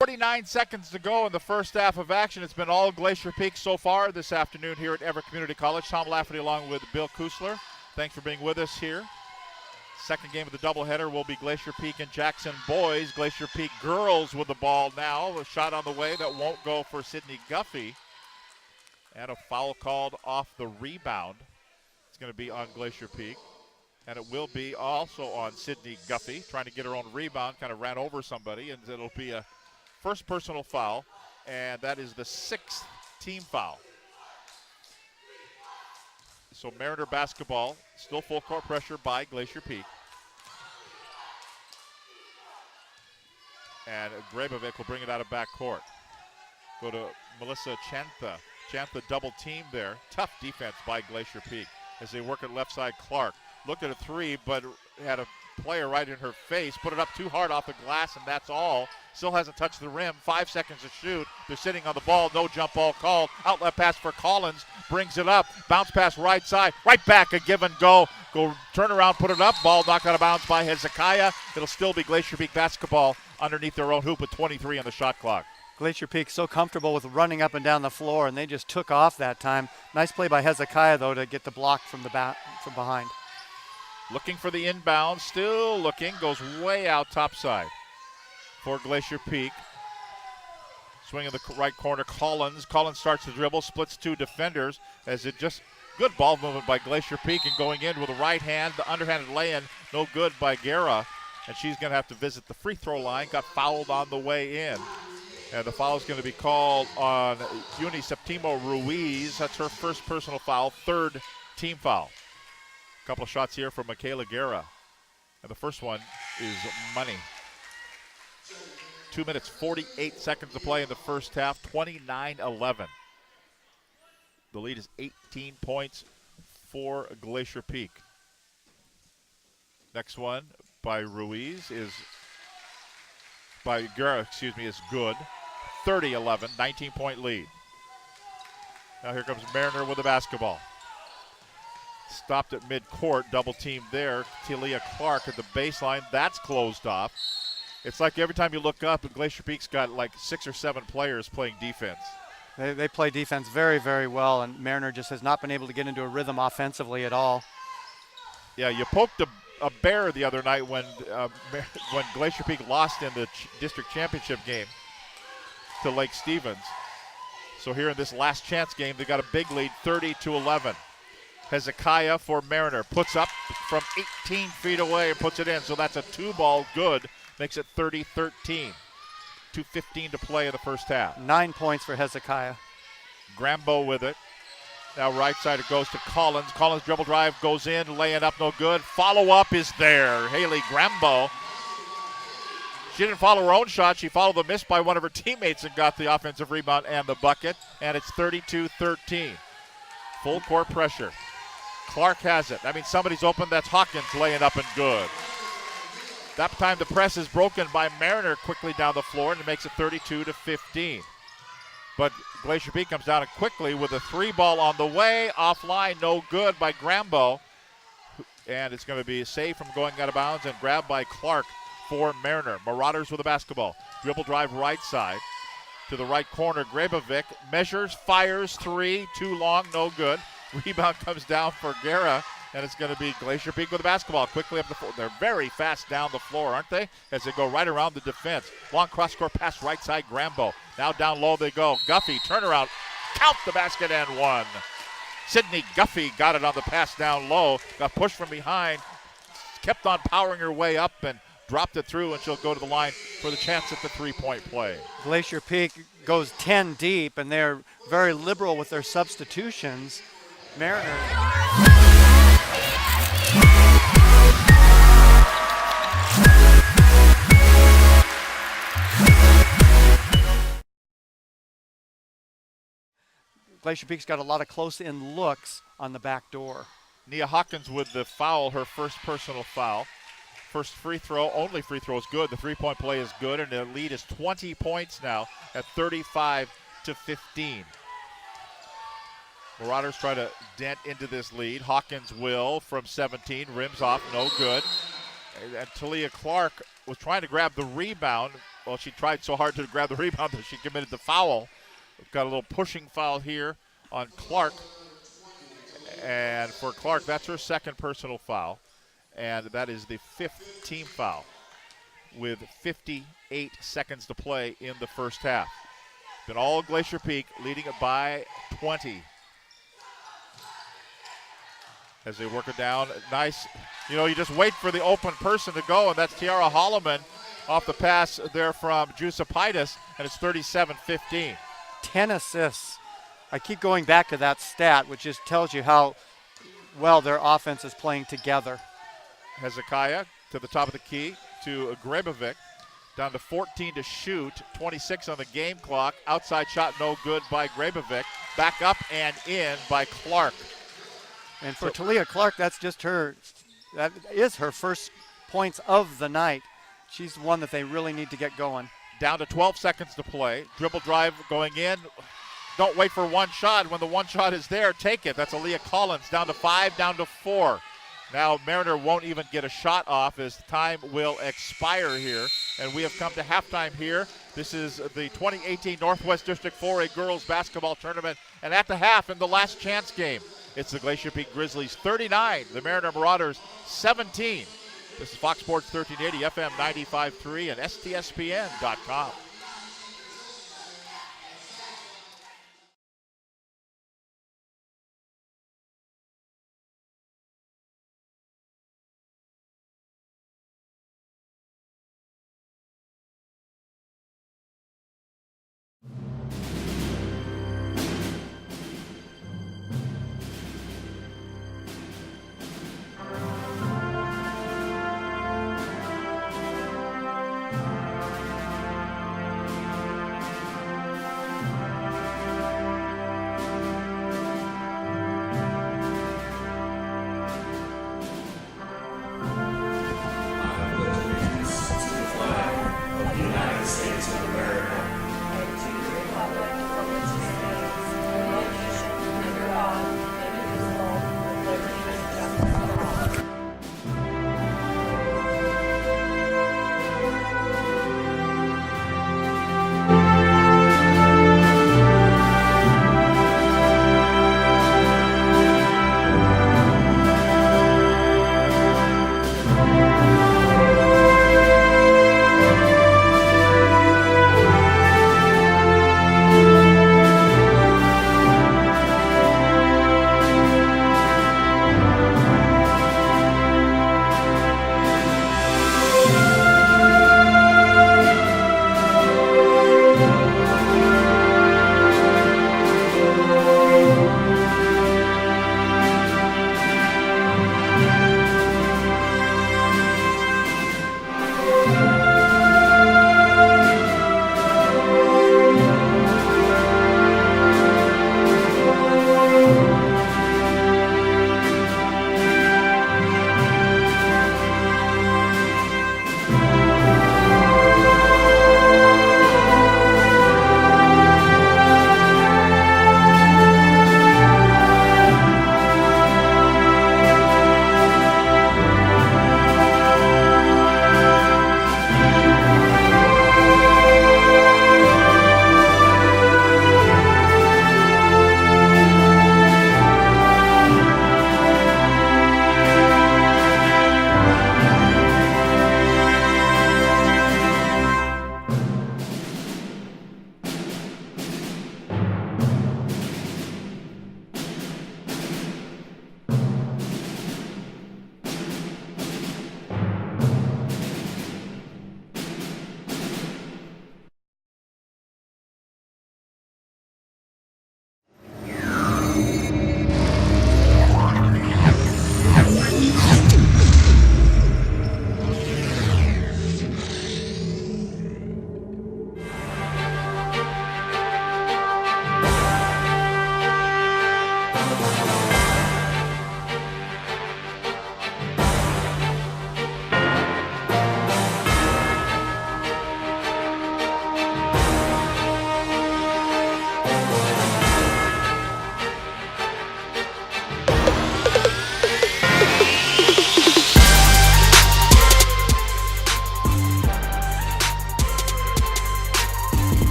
B: 49 seconds to go in the first half of action. It's been all Glacier Peak so far this afternoon here at Everett Community College. Tom Lafferty along with Bill Kusler. Thanks for being with us here. Second game of the doubleheader will be Glacier Peak and Jackson boys. Glacier Peak girls with the ball now. A shot on the way that won't go for Sydney Guffey. And a foul called off the rebound. It's going to be on Glacier Peak. And it will be also on Sydney Guffey, trying to get her own rebound, kind of ran over somebody, and it'll be a first personal foul, and that is the 6th team foul. So Mariner basketball, still full court pressure by Glacier Peak. And Grebovic will bring it out of backcourt. Go to Melissa Chantha. Chantha double team there. Tough defense by Glacier Peak as they work at left side. Clark looked at a 3, but had a player right in her face. Put it up too hard off the glass, and that's all. Still hasn't touched the rim. 5 seconds to shoot. They're sitting on the ball. No jump ball called. Outlet pass for Collins. Brings it up. Bounce pass right side. Right back. A give and go. Go turn around, put it up. Ball knocked out of bounds by Hezekiah. It'll still be Glacier Peak basketball underneath their own hoop with 23 on the shot clock.
D: Glacier Peak so comfortable with running up and down the floor, and they just took off that time. Nice play by Hezekiah, though, to get the block from behind.
B: Looking for the inbound, still looking, goes way out topside for Glacier Peak. Swing in the right corner, Collins. Collins starts to dribble, splits 2 defenders as it just good ball movement by Glacier Peak and going in with the right hand, the underhanded lay-in, no good by Guerra. And she's going to have to visit the free throw line, got fouled on the way in. And the foul is going to be called on Uni Septimo Ruiz. That's her first personal foul, 3rd team foul. A couple of shots here from Michaela Guerra. And the first one is money. 2 minutes, 48 seconds to play in the first half, 29-11. The lead is 18 points for Glacier Peak. Next one by Ruiz is, by Guerra, is good. 30-11, 19-point lead. Now here comes Mariner with the basketball. Stopped at midcourt, double team there. Talia Clark at the baseline, that's closed off. It's like every time you look up, Glacier Peak's got like 6 or 7 players playing defense.
D: They play defense very, very well, and Mariner just has not been able to get into a rhythm offensively at all.
B: Yeah, you poked a bear the other night when Glacier Peak lost in the district championship game to Lake Stevens. So here in this last chance game, they got a big lead, 30-11. Hezekiah for Mariner, puts up from 18 feet away and puts it in. So that's a 2-ball good, makes it 30-13. 2:15 to play in the first half.
D: 9 points for Hezekiah.
B: Grambo with it. Now right side it goes to Collins. Collins dribble drive goes in, laying up no good. Follow up is there. Haley Grambo. She didn't follow her own shot. She followed the miss by one of her teammates and got the offensive rebound and the bucket. And it's 32-13. Full court pressure. Clark has it. I mean, somebody's open. That's Hawkins laying up and good. That time the press is broken by Mariner quickly down the floor, and it makes it 32-15. But Glacier Peak comes down quickly with a 3-ball on the way. Offline, no good by Grambo. And it's going to be saved from going out of bounds and grabbed by Clark for Mariner. Marauders with the basketball. Dribble drive right side to the right corner. Grabovic measures, fires, 3, too long, no good. Rebound comes down for Guerra, and it's going to be Glacier Peak with the basketball. Quickly up the floor. They're very fast down the floor, aren't they? As they go right around the defense. Long cross-court pass right side, Grambo. Now down low they go. Guffey, turnaround, count the basket and 1. Sydney Guffey got it on the pass down low. Got pushed from behind. Kept on powering her way up and dropped it through, and she'll go to the line for the chance at the 3-point play. Glacier
D: Peak goes 10 deep, and they're very liberal with their substitutions. Mariner. Glacier Peak's got a lot of close-in looks on the back door.
B: Nia Hawkins with the foul, her first personal foul. First free throw, only free throw is good. The 3-point play is good, and the lead is 20 points now at 35-15. Marauders try to dent into this lead. Hawkins will from 17, rims off, no good. And Talia Clark was trying to grab the rebound. Well, she tried so hard to grab the rebound that she committed the foul. We've got a little pushing foul here on Clark. And for Clark, that's her second personal foul. And that is the 5th team foul with 58 seconds to play in the first half. Been all Glacier Peak leading it by 20. As they work it down, nice. You know, you just wait for the open person to go, and that's Tiara Holloman off the pass there from Jusapaitis, and it's 37-15.
D: 10 assists. I keep going back to that stat, which just tells you how well their offense is playing together.
B: Hezekiah to the top of the key to Grabovic. Down to 14 to shoot, 26 on the game clock. Outside shot no good by Grabovic. Back up and in by Clark.
D: And for Talia Clark, that is her first points of the night. She's the one that they really need to get going.
B: Down to 12 seconds to play. Dribble drive going in. Don't wait for one shot. When the one shot is there, take it. That's Aaliyah Collins. Down to 5, down to 4. Now Mariner won't even get a shot off as time will expire here. And we have come to halftime here. This is the 2018 Northwest District 4A Girls Basketball Tournament. And at the half in the last chance game, it's the Glacier Peak Grizzlies 39, the Mariner Marauders 17. This is Fox Sports 1380, FM 95.3, and STSPN.com.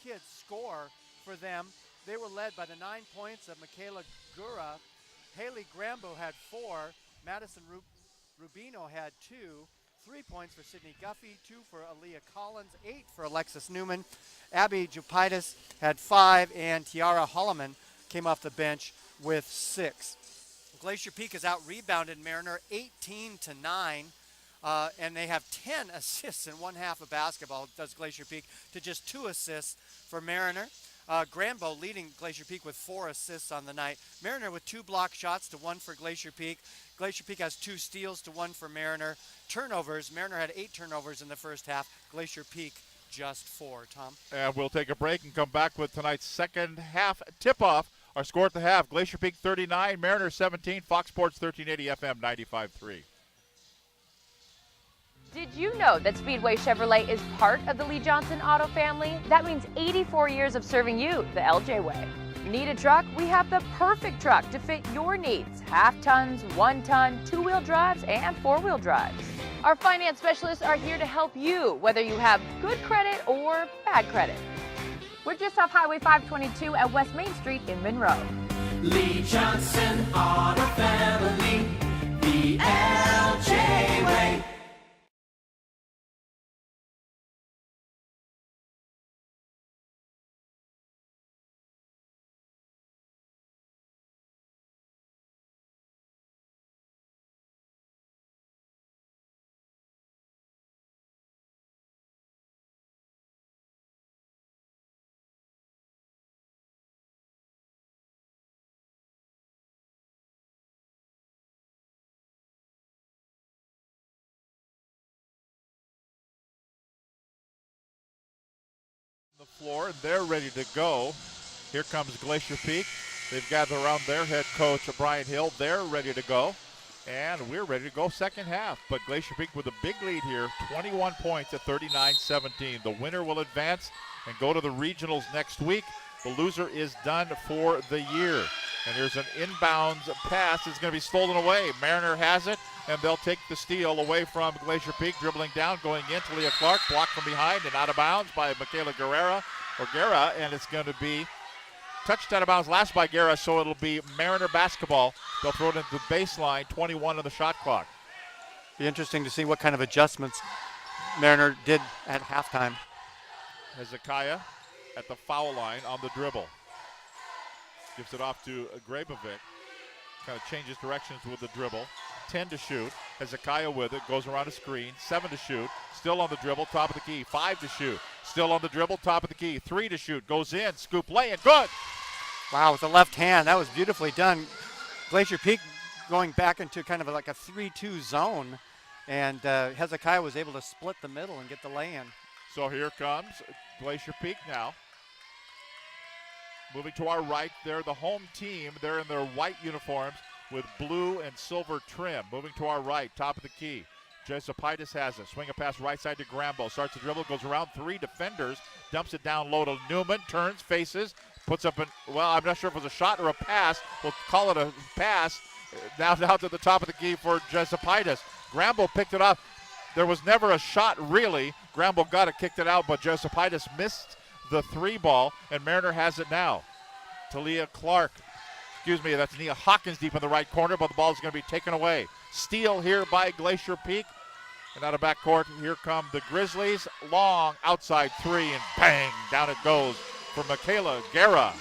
D: Kids score for them. They were led by the 9 points of Michaela Gura. Haley Grambo had 4. Madison Rubino had 2. 3 points for Sydney Guffey, 2 for Aaliyah Collins, 8 for Alexis Newman. Abby Jupaitis had 5, and Tiara Holloman came off the bench with 6. Glacier Peak has out-rebounded Mariner 18-9. And they have 10 assists in one half of basketball, does Glacier Peak, to just 2 assists for Mariner. Granbo leading Glacier Peak with 4 assists on the night. Mariner with 2 block shots to 1 for Glacier Peak. Glacier Peak has 2 steals to 1 for Mariner. Turnovers, Mariner had 8 turnovers in the first half. Glacier Peak just 4. Tom?
B: And we'll take a break and come back with tonight's second half tip-off. Our score at the half, Glacier Peak 39, Mariner 17, Fox Sports 1380 FM 95.3.
F: Did you know that Speedway Chevrolet is part of the Lee Johnson Auto family? That means 84 years of serving you the LJ way. Need a truck? We have the perfect truck to fit your needs. Half tons, 1 ton, 2-wheel drives, and 4-wheel drives. Our finance specialists are here to help you, whether you have good credit or bad credit. We're just off Highway 522 at West Main Street in Monroe.
G: Lee Johnson Auto Family, the LJ way.
B: The floor, and they're ready to go. Here comes Glacier Peak. They've gathered around their head coach, Brian Hill. They're ready to go, and we're ready to go second half. But Glacier Peak with a big lead here, 21 points at 39-17. The winner will advance and go to the regionals next week. The loser is done for the year. And here's an inbounds pass. It's going to be stolen away. Mariner has it, and they'll take the steal away from Glacier Peak. Dribbling down, going in to Leah Clark. Blocked from behind and out of bounds by Michaela Guerra, and it's going to be touched out of bounds last by Guerra, so it'll be Mariner basketball. They'll throw it into the baseline, 21 on the shot clock.
D: Be interesting to see what kind of adjustments Mariner did at halftime.
B: Hezekiah at the foul line on the dribble. Gives it off to Grabovic. Kind of changes directions with the dribble. 10 to shoot. Hezekiah with it. Goes around a screen. 7 to shoot. Still on the dribble. Top of the key. 5 to shoot. Still on the dribble. Top of the key. 3 to shoot. Goes in. Scoop lay in. Good.
D: Wow, with the left hand. That was beautifully done. Glacier Peak going back into kind of like a 3-2 zone. And Hezekiah was able to split the middle and get the lay in.
B: So here comes Glacier Peak now. Moving to our right, they're the home team. They're in their white uniforms with blue and silver trim. Moving to our right, top of the key. Josephitis has it. Swing a pass right side to Grambo. Starts the dribble, goes around 3 defenders, dumps it down low to Newman, turns, faces, puts up an, well, I'm not sure if it was a shot or a pass. We'll call it a pass. Now down to the top of the key for Josephitis. Grambo picked it up. There was never a shot, really. Grambo got it, kicked it out, but Josephitis missed the 3 ball, and Mariner has it now. Talia Clark, that's Nia Hawkins deep in the right corner, but the ball is going to be taken away. Steal here by Glacier Peak. And out of backcourt, here come the Grizzlies. Long outside 3, and bang, down it goes for Michaela Guerra.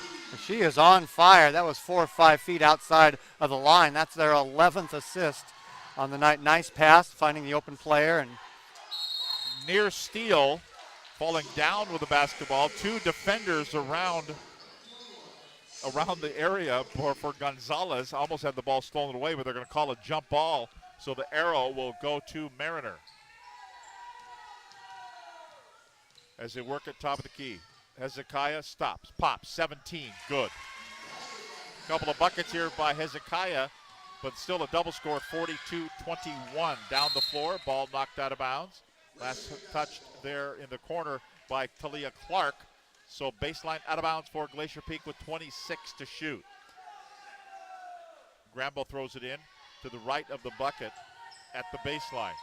D: She is on fire. That was 4 or 5 feet outside of the line. That's their 11th assist on the night. Nice pass, finding the open player. And
B: near steal, falling down with the basketball. 2 defenders around the area for Gonzalez. Almost had the ball stolen away, but they're going to call a jump ball. So the arrow will go to Mariner. As they work at top of the key. Hezekiah stops, pops, 17, good. Couple of buckets here by Hezekiah, but still a double score, 42-21 down the floor. Ball knocked out of bounds. Last touch there in the corner by Talia Clark. So baseline out of bounds for Glacier Peak with 26 to shoot. Grambo throws it in to the right of the bucket at the baseline.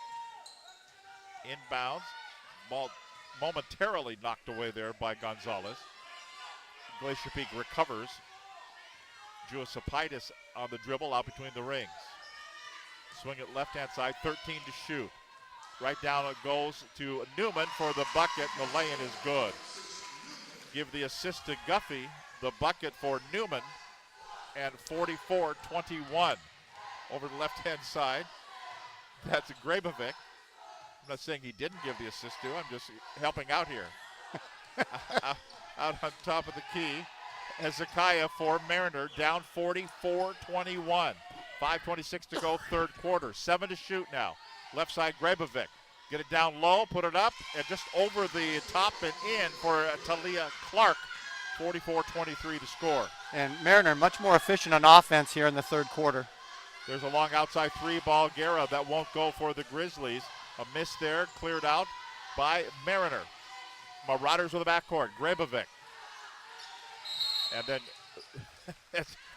B: Inbounds, ball momentarily knocked away there by Gonzalez. Glacier Peak recovers. Josephitis on the dribble out between the rings. Swing it left-hand side, 13 to shoot. Right down it goes to Newman for the bucket. The lay-in is good. Give the assist to Guffey, the bucket for Newman, and 44-21. Over the left-hand side, that's Grabovic. I'm not saying he didn't give the assist to, I'm just helping out here. Out on top of the key, Hezekiah for Mariner, down 44-21. 5:26 to go, third quarter. 7 to shoot now. Left side, Grabovic. Get it down low, put it up, and just over the top and in for Talia Clark. 44-23 to score.
D: And Mariner much more efficient on offense here in the third quarter.
B: There's a long outside 3 ball, Guerra, that won't go for the Grizzlies. A miss there, cleared out by Mariner. Marauders with the backcourt, Grabovic. And then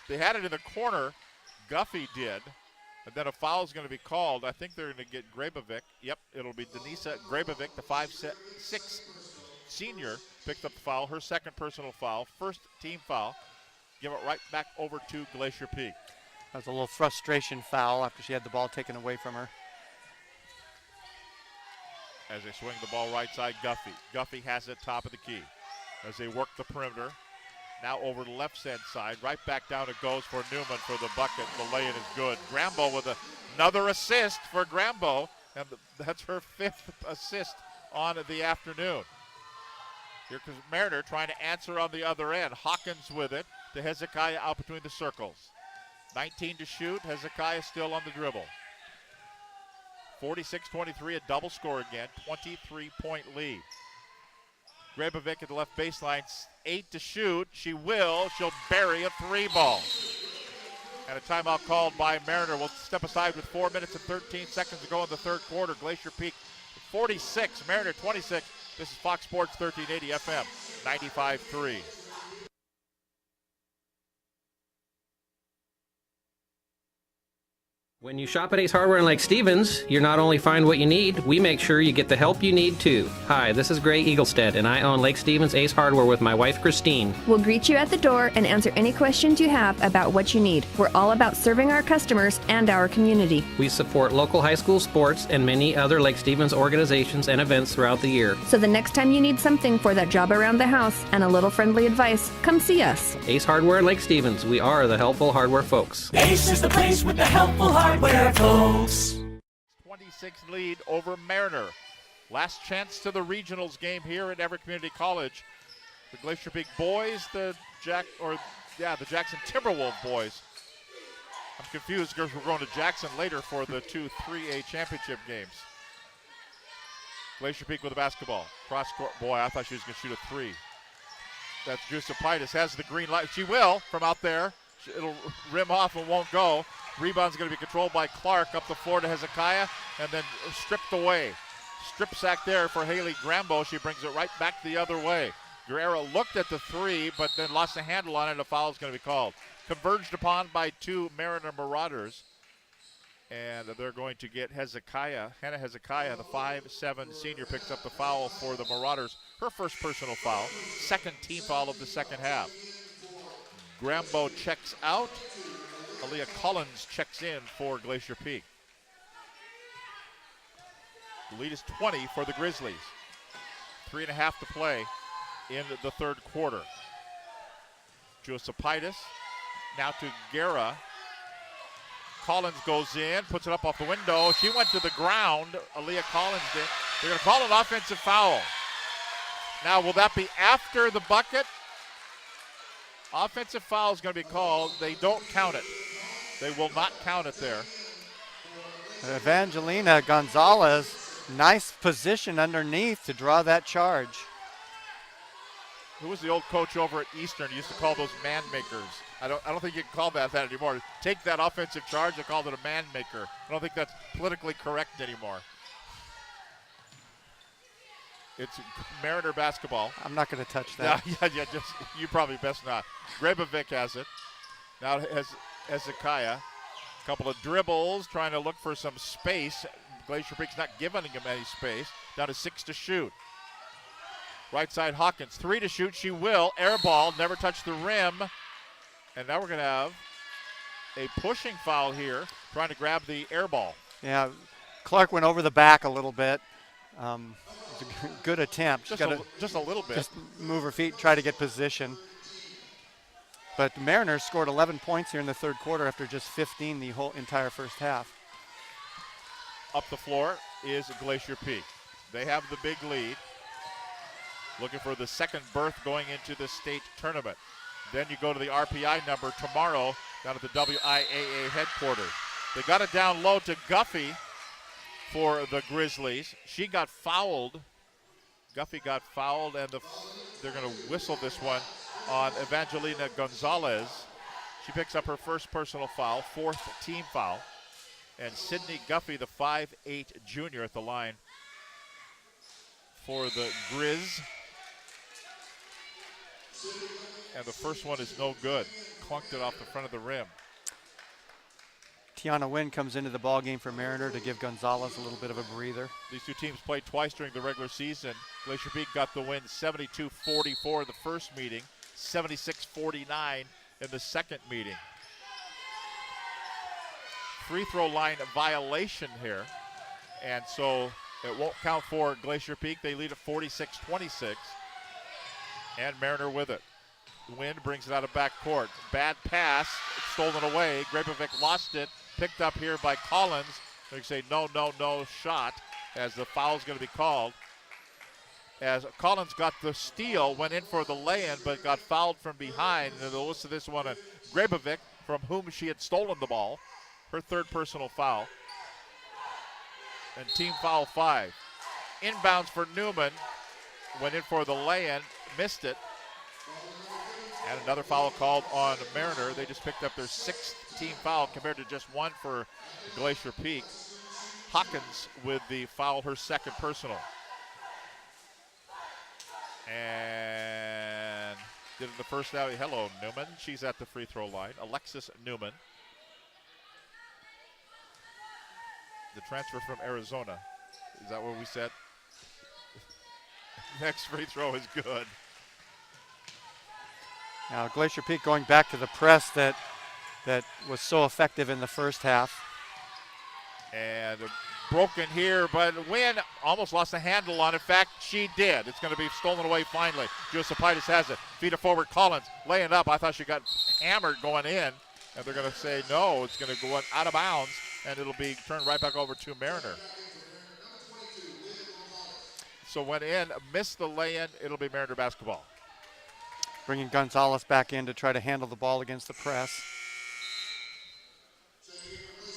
B: they had it in the corner, Guffey did. And then a foul is going to be called. I think they're going to get Grabovic. Yep, it'll be Denisa Grabovic, the 5'6" senior, picked up the foul, her second personal foul, first team foul. Give it right back over to Glacier Peak.
D: That was a little frustration foul after she had the ball taken away from her.
B: As they swing the ball right side, Guffey. Guffey has it top of the key. As they work the perimeter. Now over the left hand side. Right back down it goes for Newman for the bucket. The lay-in is good. Grambo with another assist for Grambo. And that's her 5th assist on the afternoon. Here comes Mariner trying to answer on the other end. Hawkins with it to Hezekiah out between the circles. 19 to shoot. Hezekiah still on the dribble. 46-23, a double score again. 23-point lead. Grabovic at the left baseline. 8 to shoot. She'll bury a 3 ball. And a timeout called by Mariner. We'll step aside with 4 minutes and 13 seconds to go in the third quarter. Glacier Peak 46, Mariner 26. This is Fox Sports 1380 FM 95.3.
H: When you shop at Ace Hardware in Lake Stevens, you not only find what you need, we make sure you get the help you need too. Hi, this is Gray Eaglestead, and I own Lake Stevens Ace Hardware with my wife Christine.
I: We'll greet you at the door and answer any questions you have about what you need. We're all about serving our customers and our community.
H: We support local high school sports and many other Lake Stevens organizations and events throughout the year.
I: So the next time you need something for that job around the house and a little friendly advice, come see us.
H: Ace Hardware in Lake Stevens, we are the helpful hardware folks.
G: Ace is the place with the helpful hardware folks.
B: 26 lead over Mariner. Last chance to the regionals game here at Everett Community College. The Glacier Peak boys, the Jackson Timberwolf boys. I'm confused because we're going to Jackson later for the 2 3A championship games. Glacier Peak with the basketball. Cross court. Boy, I thought she was going to shoot a 3. That's Jusapaitis has the green light. She will from out there. It'll rim off and won't go. Rebound's going to be controlled by Clark up the floor to Hezekiah and then stripped away. Strip sack there for Haley Grambo. She brings it right back the other way. Guerrero looked at the three, but then lost the handle on it. A foul is going to be called. Converged upon by two Mariner Marauders. And they're going to get Hezekiah. Hannah Hezekiah, the 5'7" senior, picks up the foul for the Marauders. Her first personal foul. Second team foul of the second half. Grambo checks out. Aaliyah Collins checks in for Glacier Peak. The lead is 20 for the Grizzlies. 3.5 to play in the third quarter. Jusapaitis now to Guerra. Collins goes in, puts it up off the window. She went to the ground. Aaliyah Collins did. They're going to call an offensive foul. Now, will that be after the bucket? Offensive foul is going to be called. They don't count it. They will not count it there.
D: Evangelina Gonzalez, nice position underneath to draw that charge.
B: Who was the old coach over at Eastern? He used to call those man makers. I don't think you can call that anymore. Take that offensive charge and call it a man maker. I don't think that's politically correct anymore. It's Mariner basketball.
D: I'm not going to touch that.
B: Yeah, just you probably best not. Grebovic has it. Now has Hezekiah. A couple of dribbles, trying to look for some space. Glacier Peak's not giving him any space. Down to 6 to shoot. Right side Hawkins, 3 to shoot. She will. Air ball, never touched the rim. And now we're going to have a pushing foul here, trying to grab the air ball.
D: Yeah, Clark went over the back a little bit. It was a good attempt.
B: Just a little bit.
D: Just move her feet, try to get position. But the Mariners scored 11 points here in the third quarter after just 15 the whole entire first half.
B: Up the floor is Glacier Peak. They have the big lead. Looking for the second berth going into the state tournament. Then you go to the RPI number tomorrow down at the WIAA headquarters. They got it down low to Guffey for the Grizzlies. She got fouled. Guffey got fouled, and they're going to whistle this one on Evangelina Gonzalez. She picks up her first personal foul, fourth team foul. And Sydney Guffey, the 5'8" junior, at the line for the Grizz. And the first one is no good. Clunked it off the front of the rim.
D: Tiana Wynn comes into the ball game for Mariner to give Gonzalez a little bit of a breather.
B: These two teams played twice during the regular season. Glacier Peak got the win 72-44 in the first meeting, 76-49 in the second meeting. Free throw line violation here, and so it won't count for Glacier Peak. They lead at 46-26, and Mariner with it. Wynn brings it out of backcourt. Bad pass, stolen away. Grebovic lost it, picked up here by Collins. They say no shot, as the foul's going to be called. As Collins got the steal, went in for the lay-in, but got fouled from behind. And they'll listen to this one on Grebovic, from whom she had stolen the ball. Her third personal foul. And team foul 5. Inbounds for Newman. Went in for the lay-in, missed it. And another foul called on Mariner. They just picked up their 6th team foul compared to just 1 for Glacier Peak. Hawkins with the foul, her second personal. And did it the first out. Hello, Newman. She's at the free throw line. Alexis Newman. The transfer from Arizona. Is that what we said? Next free throw is good.
D: Now Glacier Peak going back to the press that was so effective in the first half.
B: And broken here, but Wynn almost lost the handle on it. In fact, she did. It's going to be stolen away finally. Jusapaitis has it. Feed it forward, Collins laying up. I thought she got hammered going in, and they're going to say no, it's going to go out of bounds, and it'll be turned right back over to Mariner. So went in, missed the lay-in. It'll be Mariner basketball.
D: Bringing Gonzalez back in to try to handle the ball against the press.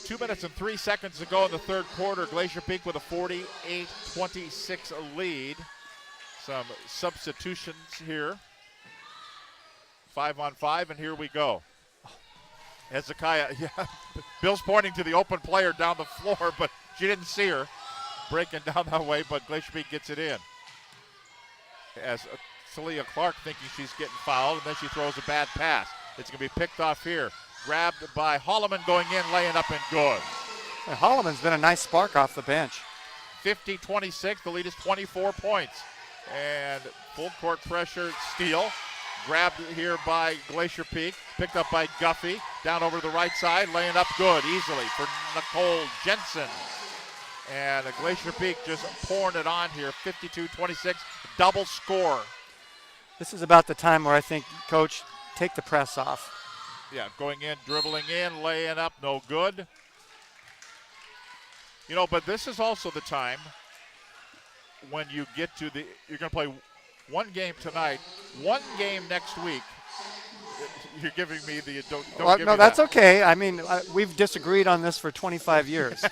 B: 2 minutes and 3 seconds to go in the third quarter. Glacier Peak with a 48-26 lead. Some substitutions here. 5-on-5, and here we go. Hezekiah, yeah, Bill's pointing to the open player down the floor, but she didn't see her breaking down that way, but Glacier Peak gets it in. As Talia Clark thinking she's getting fouled, and then she throws a bad pass. It's going to be picked off here. Grabbed by Holloman, going in, laying up and good.
D: And Holloman's been a nice spark off the bench.
B: 50-26, the lead is 24 points. And full court pressure, steal. Grabbed here by Glacier Peak, picked up by Guffey. Down over to the right side, laying up good easily for Nicole Jensen. And Glacier Peak just pouring it on here, 52-26, double score.
D: This is about the time where I think, Coach, take the press off.
B: Yeah, going in, dribbling in, laying up, no good. You know, but this is also the time when you get to the, you're going to play one game tonight, one game next week. You're giving me the, don't
D: well,
B: give
D: no,
B: me
D: that's
B: that.
D: okay. I mean, we've disagreed on this for 25 years.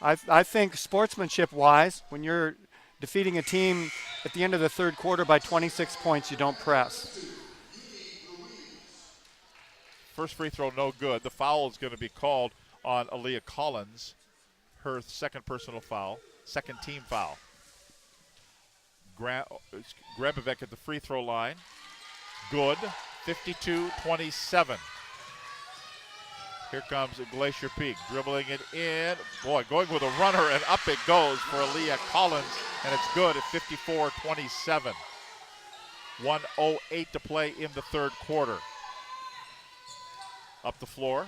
D: I think sportsmanship-wise, when you're defeating a team at the end of the third quarter by 26 points, you don't press.
B: First free throw, no good. The foul is going to be called on Aaliyah Collins, her second personal foul, second team foul. Grebevec at the free throw line. Good, 52-27. Here comes Glacier Peak, dribbling it in. Boy, going with a runner, and up it goes for Aaliyah Collins, and it's good at 54-27. 1:08 to play in the third quarter. Up the floor.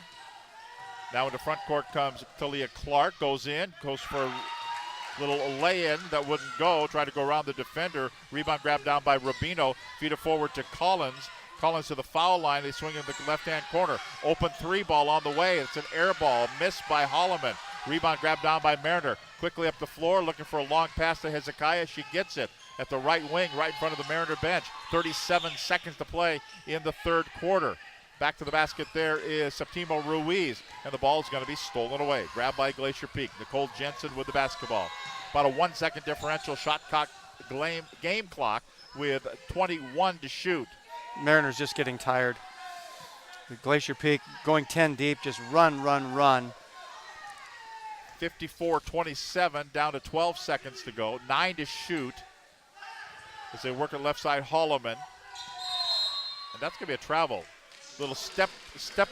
B: Now into front court comes Talia Clark, goes in, goes for a little lay-in that wouldn't go, try to go around the defender. Rebound grabbed down by Rubino, feed it forward to Collins. Collins to the foul line, they swing in the left-hand corner. Open three ball on the way, it's an air ball, missed by Holloman. Rebound grabbed down by Mariner. Quickly up the floor, looking for a long pass to Hezekiah, she gets it at the right wing, right in front of the Mariner bench. 37 seconds to play in the third quarter. Back to the basket there is Septimo Ruiz, and the ball is going to be stolen away. Grabbed by Glacier Peak. Nicole Jensen with the basketball. About a 1 second differential shot clock, game clock with 21 to shoot.
D: Mariner's just getting tired. The Glacier Peak going 10 deep, just run.
B: 54-27, down to 12 seconds to go. 9 to shoot as they work at left side Holloman. And that's going to be a travel. Little step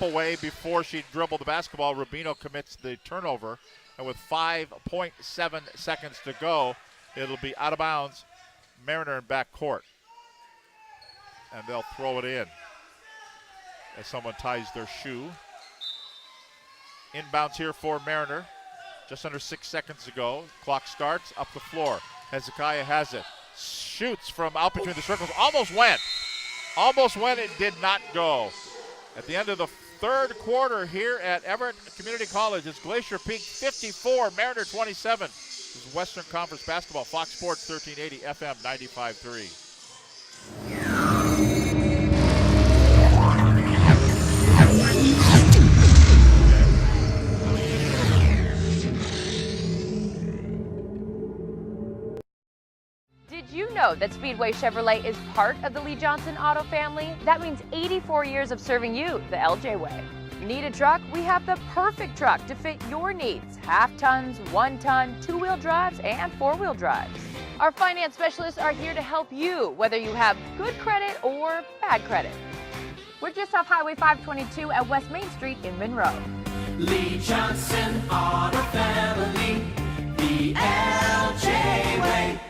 B: away before she dribbled the basketball. Rubino commits the turnover. And with 5.7 seconds to go, it'll be out of bounds. Mariner in back court. And they'll throw it in as someone ties their shoe. Inbounds here for Mariner. Just under 6 seconds to go. Clock starts, up the floor. Hezekiah has it. Shoots from out between the circles. Almost went, it did not go. At the end of the third quarter here at Everett Community College, it's Glacier Peak 54, Mariner 27. This is Western Conference Basketball, Fox Sports 1380, FM 95.3.
F: Did you know that Speedway Chevrolet is part of the Lee Johnson Auto family? That means 84 years of serving you the LJ way. Need a truck? We have the perfect truck to fit your needs. Half tons, 1 ton, 2-wheel drives, and 4-wheel drives. Our finance specialists are here to help you, whether you have good credit or bad credit. We're just off Highway 522 at West Main Street in Monroe.
G: Lee Johnson Auto Family, the LJ way.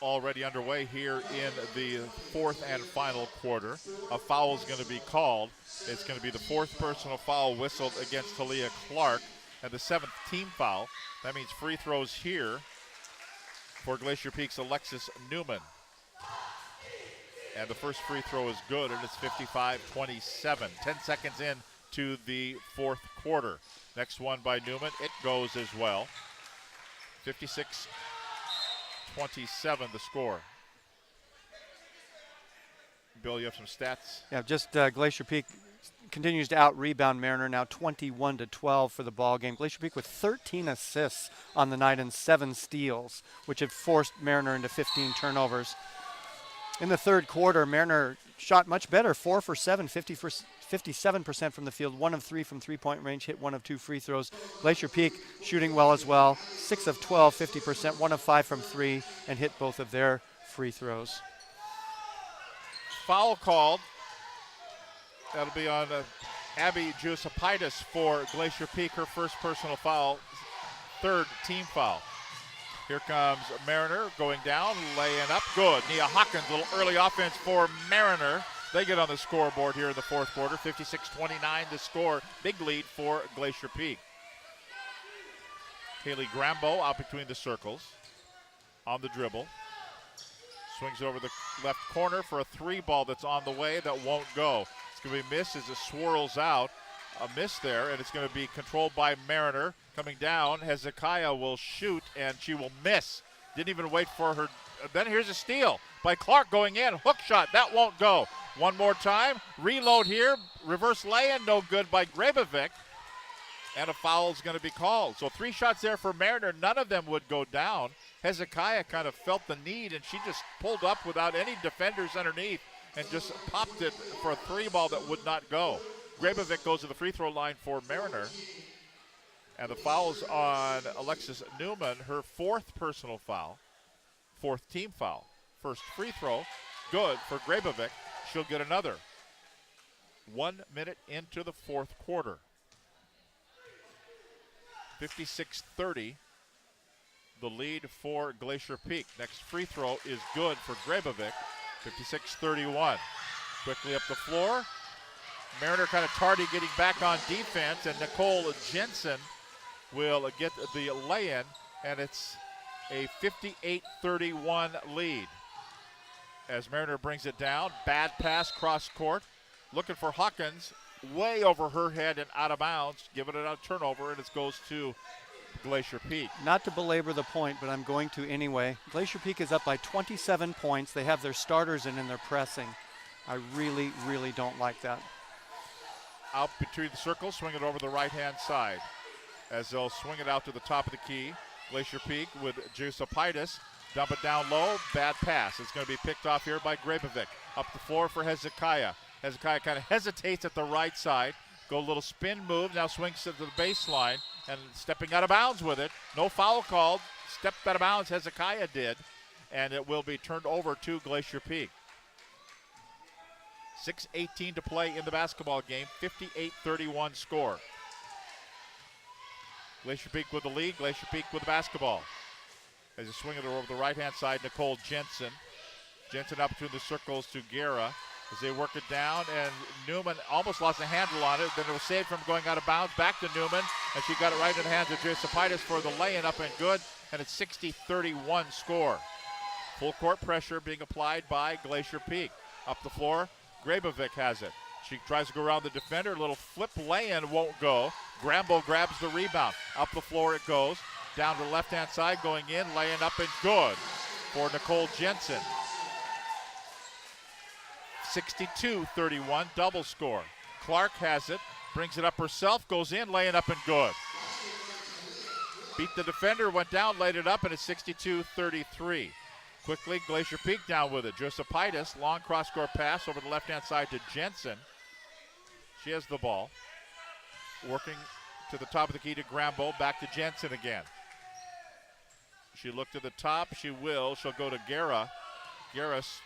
B: Already underway here in the fourth and final quarter. A foul is going to be called. It's going to be the fourth personal foul whistled against Talia Clark and the 7th team foul. That means free throws here for Glacier Peak's Alexis Newman. And the first free throw is good, and it's 55-27. 10 seconds in to the fourth quarter. Next one by Newman. It goes as well. 56-27 the score. Bill, you have some stats?
D: Yeah, just Glacier Peak continues to out-rebound Mariner, now 21-12 for the ball game. Glacier Peak with 13 assists on the night and 7 steals, which have forced Mariner into 15 turnovers. In the third quarter, Mariner shot much better, 4 for 7, 57% from the field, 1 of 3 from three-point range, hit 1 of 2 free throws. Glacier Peak shooting well as well, 6 of 12, 50%, 1 of 5 from 3, and hit both of their free throws.
B: Foul called. That'll be on Abby Giuseppidis for Glacier Peak, her first personal foul, third team foul. Here comes Mariner going down, laying up, good. Nia Hawkins, a little early offense for Mariner. They get on the scoreboard here in the fourth quarter, 56-29 the score. Big lead for Glacier Peak. Haley Grambo out between the circles on the dribble. Swings over the left corner for a 3 ball that's on the way that won't go. It's going to be missed as it swirls out. A miss there, and it's going to be controlled by Mariner. Coming down, Hezekiah will shoot, and she will miss. Didn't even wait for her. Then here's a steal by Clark going in. Hook shot, that won't go. One more time, reload here. Reverse lay-in, no good by Grabovic. And a foul is going to be called. So 3 shots there for Mariner. None of them would go down. Hezekiah kind of felt the need, and she just pulled up without any defenders underneath and just popped it for a 3 ball that would not go. Grabovic goes to the free throw line for Mariner. And the foul's on Alexis Newman, her 4th personal foul, 4th team foul. First free throw, good for Grabovic. She'll get another. 1 minute into the fourth quarter. 56-30, the lead for Glacier Peak. Next free throw is good for Grabovic, 56-31. Quickly up the floor. Mariner kind of tardy getting back on defense, and Nicole Jensen will get the lay-in, and it's a 58-31 lead. As Mariner brings it down, bad pass cross court, looking for Hawkins, way over her head and out of bounds, giving it a turnover, and it goes to Glacier Peak.
D: Not to belabor the point, but I'm going to anyway. Glacier Peak is up by 27 points. They have their starters in and they're pressing. I really, really don't like that.
B: Out between the circles, swing it over the right-hand side. As they'll swing it out to the top of the key. Glacier Peak with Giuseppidis. Dump it down low, bad pass. It's going to be picked off here by Grabovic. Up the floor for Hezekiah. Hezekiah kind of hesitates at the right side. Go a little spin move, now swings to the baseline and stepping out of bounds with it. No foul called. Stepped out of bounds, Hezekiah did. And it will be turned over to Glacier Peak. 6:18 to play in the basketball game, 58-31 score. Glacier Peak with the lead, Glacier Peak with the basketball. As they swing it over the right-hand side, Nicole Jensen. Jensen up between the circles to Guerra as they work it down, and Newman almost lost a handle on it. Then it was saved from going out of bounds. Back to Newman, and she got it right in the hands of Giuseppidis for the lay-in, up and good, and it's 60-31 score. Full court pressure being applied by Glacier Peak. Up the floor, Grabovic has it. She tries to go around the defender. A little flip lay-in won't go. Grambo grabs the rebound. Up the floor it goes. Down to the left-hand side, going in, laying up and good for Nicole Jensen. 62-31, double score. Clark has it, brings it up herself, goes in, laying up and good. Beat the defender, went down, laid it up, and it's 62-33. Quickly, Glacier Peak down with it. Giuseppidis, long cross-court pass over the left-hand side to Jensen. She has the ball. Working to the top of the key to Grambo, back to Jensen again. She looked to the top, she will. She'll go to Guerra. Guerra's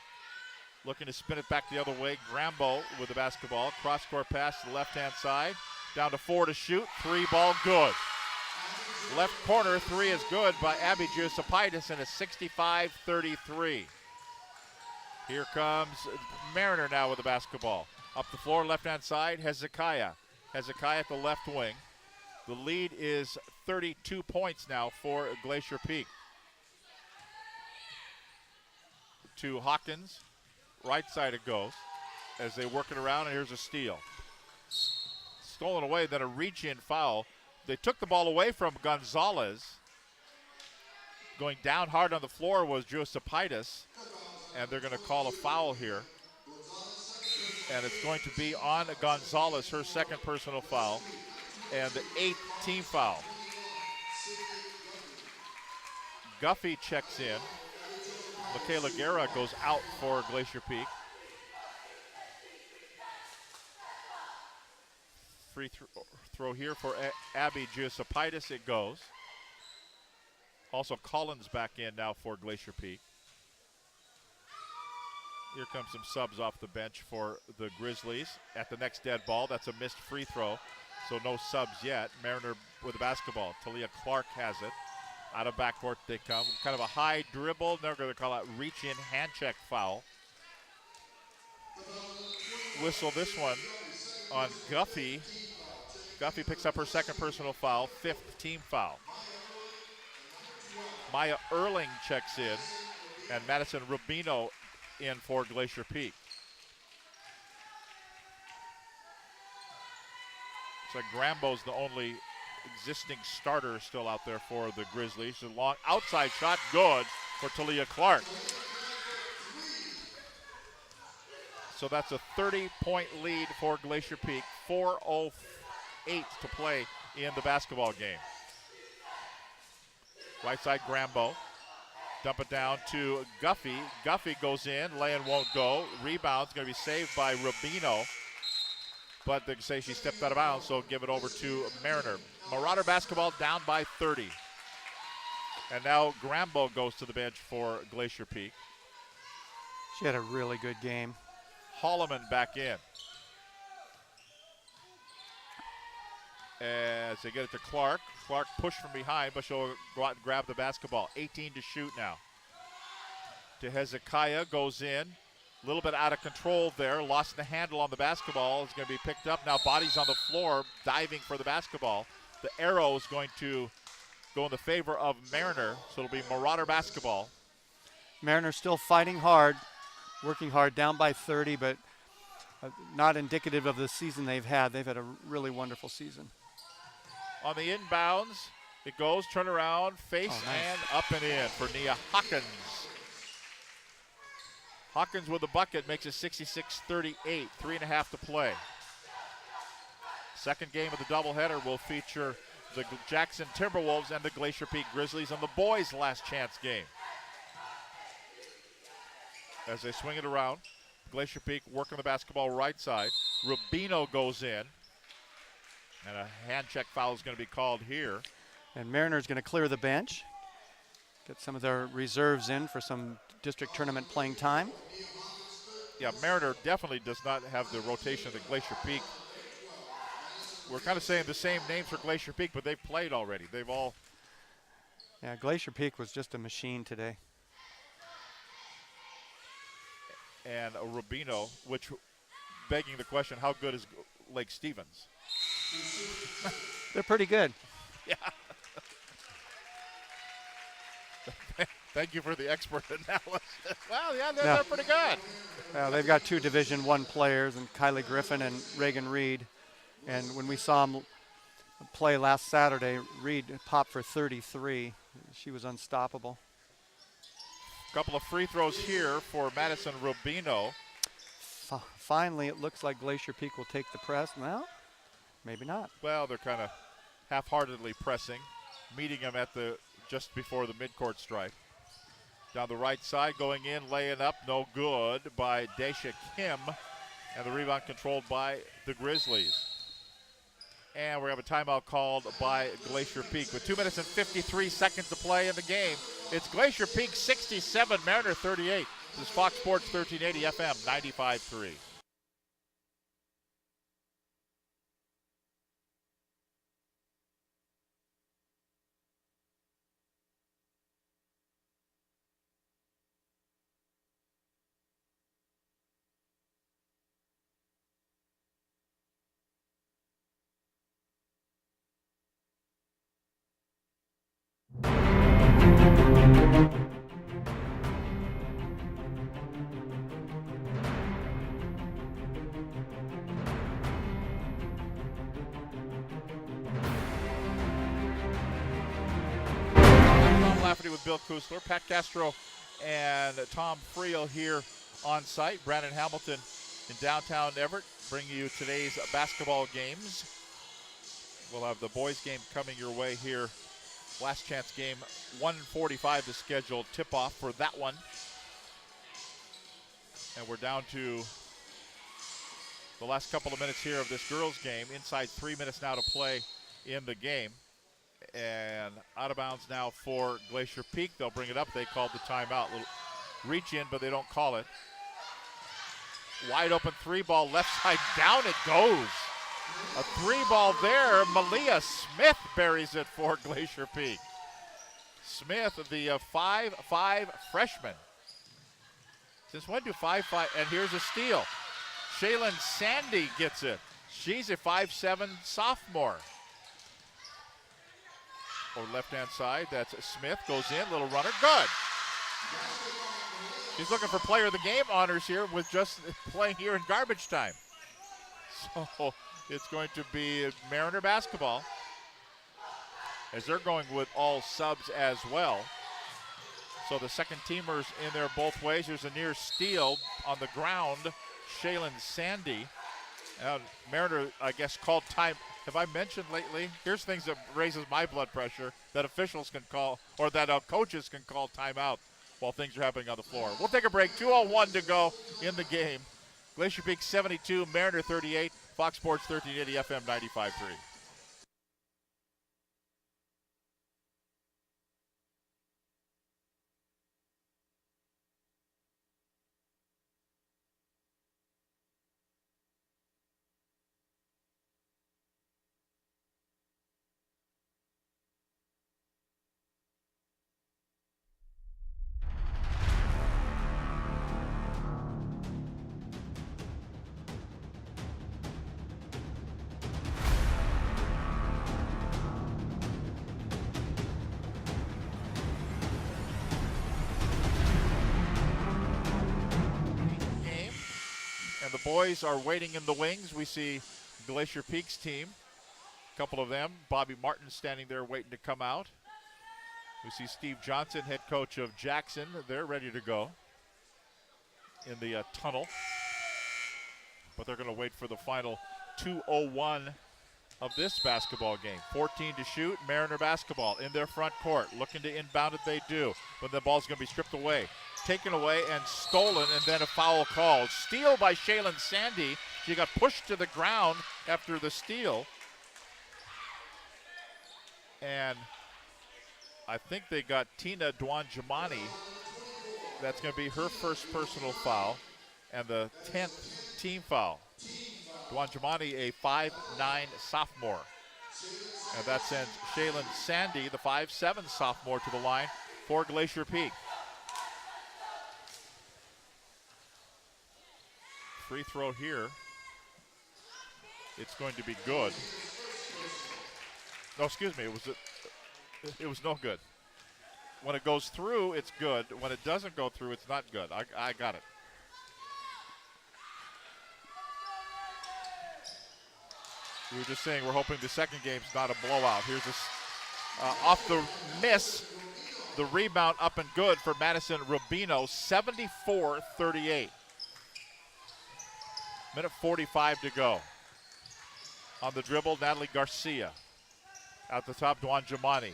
B: looking to spin it back the other way. Grambo with the basketball. Cross-court pass to the left-hand side. Down to 4 to shoot. 3 ball good. Left corner, 3 is good by Abby Giuseppidis, and it's 65-33. Here comes Mariner now with the basketball. Up the floor, left-hand side, Hezekiah. Hezekiah at the left wing. The lead is 32 points now for Glacier Peak. To Hawkins. Right side it goes as they work it around, and here's a steal. Stolen away, then a reach-in foul. They took the ball away from Gonzalez. Going down hard on the floor was Josepaitis, and they're going to call a foul here. And it's going to be on Gonzalez, her second personal foul, and the 8th team foul. Guffey checks in. Michaela Guerra goes out for Glacier Peak. Free throw here for Abby Josepaitis. It goes. Also Collins back in now for Glacier Peak. Here comes some subs off the bench for the Grizzlies. At the next dead ball, that's a missed free throw, so no subs yet. Mariner with the basketball. Talia Clark has it. Out of backcourt they come. Kind of a high dribble. They're going to call out reach-in hand check foul. Whistle this one on Guffey. Guffey picks up her second personal foul, 5th team foul. Maya Erling checks in, and Madison Rubino in for Glacier Peak. So Grambo's the only existing starter still out there for the Grizzlies. A long outside shot, good for Talia Clark. So that's a 30-point lead for Glacier Peak. 4:08 to play in the basketball game. Right side Grambo. Dump it down to Guffey. Guffey goes in, lay-in won't go. Rebound's going to be saved by Rubino. But they say she stepped out of bounds, so give it over to Mariner. Marauder basketball down by 30. And now Grambo goes to the bench for Glacier Peak.
D: She had a really good game.
B: Holloman back in. As they get it to Clark. Clark pushed from behind, but she'll go out and grab the basketball. 18 to shoot now. To Hezekiah, goes in. A little bit out of control there. Lost the handle on the basketball. It's going to be picked up now. Bodies on the floor, diving for the basketball. The arrow is going to go in the favor of Mariner, so it'll be Marauder basketball.
D: Mariner still fighting hard, working hard, down by 30, but not indicative of the season they've had. They've had a really wonderful season.
B: On the inbounds, it goes, turn around, face and up and in for Nia Hawkins. Hawkins with the bucket makes it 66-38, 3.5 to play. Second game of the doubleheader will feature the Jackson Timberwolves and the Glacier Peak Grizzlies in the boys' last chance game. As they swing it around, Glacier Peak working the basketball right side. Rubino goes in. And a hand check foul is going to be called here.
D: And Mariner's going to clear the bench. Get some of their reserves in for some district tournament playing time.
B: Yeah, Mariner definitely does not have the rotation that Glacier Peak. We're kind of saying the same names for Glacier Peak, but they've played already. They've all.
D: Yeah, Glacier Peak was just a machine today.
B: And a Rubino, which begging the question, how good is Lake Stevens?
D: They're pretty good.
B: Yeah. Thank you for the expert analysis. Well, yeah, they're pretty good.
D: Well, they've got 2 Division I players, and Kylie Griffin and Reagan Reed. And when we saw them play last Saturday, Reed popped for 33. She was unstoppable.
B: Couple of free throws here for Madison Rubino.
D: Finally, it looks like Glacier Peak will take the press. Well, maybe not.
B: Well, they're kind of half-heartedly pressing, meeting them at the just before the midcourt stripe. Down the right side, going in, laying up, no good by Daisha Kim, and the rebound controlled by the Grizzlies. And we have a timeout called by Glacier Peak. With 2 minutes and 53 seconds to play in the game, it's Glacier Peak 67, Mariner 38. This is Fox Sports 1380 FM 95.3. Lafferty with Bill Kusler, Pat Castro and Tom Friel here on site. Brandon Hamilton in downtown Everett bringing you today's basketball games. We'll have the boys game coming your way here. Last chance game, 1:45 the scheduled tip-off for that one. And we're down to the last couple of minutes here of this girls game. Inside 3 minutes now to play in the game. And out of bounds now for Glacier Peak. They'll bring it up. They called the timeout. Little reach in, but they don't call it. Wide open three ball, left side, down it goes. A three ball there. Malia Smith buries it for Glacier Peak. Smith, the 5'5" freshman. Since when do 5'5"? And here's a steal. Shaylin Sandy gets it. She's a 5'7" sophomore. Or left-hand side, that's Smith, goes in, little runner, good. He's looking for player of the game honors here with just playing here in garbage time. So it's going to be Mariner basketball as they're going with all subs as well. So the second teamers in there both ways. There's a near steal on the ground. Shaylin Sandy. Mariner, I guess, called time. Have I mentioned lately? Here's things that raises my blood pressure that officials can call, or that coaches can call timeout while things are happening on the floor. We'll take a break. 2:01 to go in the game. Glacier Peak 72, Mariner 38, Fox Sports 1380 FM 95.3. The boys are waiting in the wings. We see Glacier Peak's team, a couple of them. Bobby Martin standing there waiting to come out. We see Steve Johnson, head coach of Jackson. They're ready to go in the tunnel. But they're going to wait for the final 2:01 of this basketball game. 14 to shoot. Mariner basketball in their front court. Looking to inbound it, they do. But the ball's going to be stripped away. Taken away and stolen, and then a foul called. Steal by Shaylin Sandy. She got pushed to the ground after the steal. And I think they got Tina Dwanjamani. That's going to be her first personal foul and the 10th team foul. Dwanjamani, a 5'9" sophomore. And that sends Shaylin Sandy, the 5'7" sophomore, to the line for Glacier Peak. Free throw here. It's going to be good. No, excuse me. It was no good. When it goes through, it's good. When it doesn't go through, it's not good. I got it. We were just saying we're hoping the second game's not a blowout. Here's a off the miss. The rebound up and good for Madison Rubino, 74-38. Minute 45 to go. On the dribble, Natalie Garcia. At the top, Dwanjamani.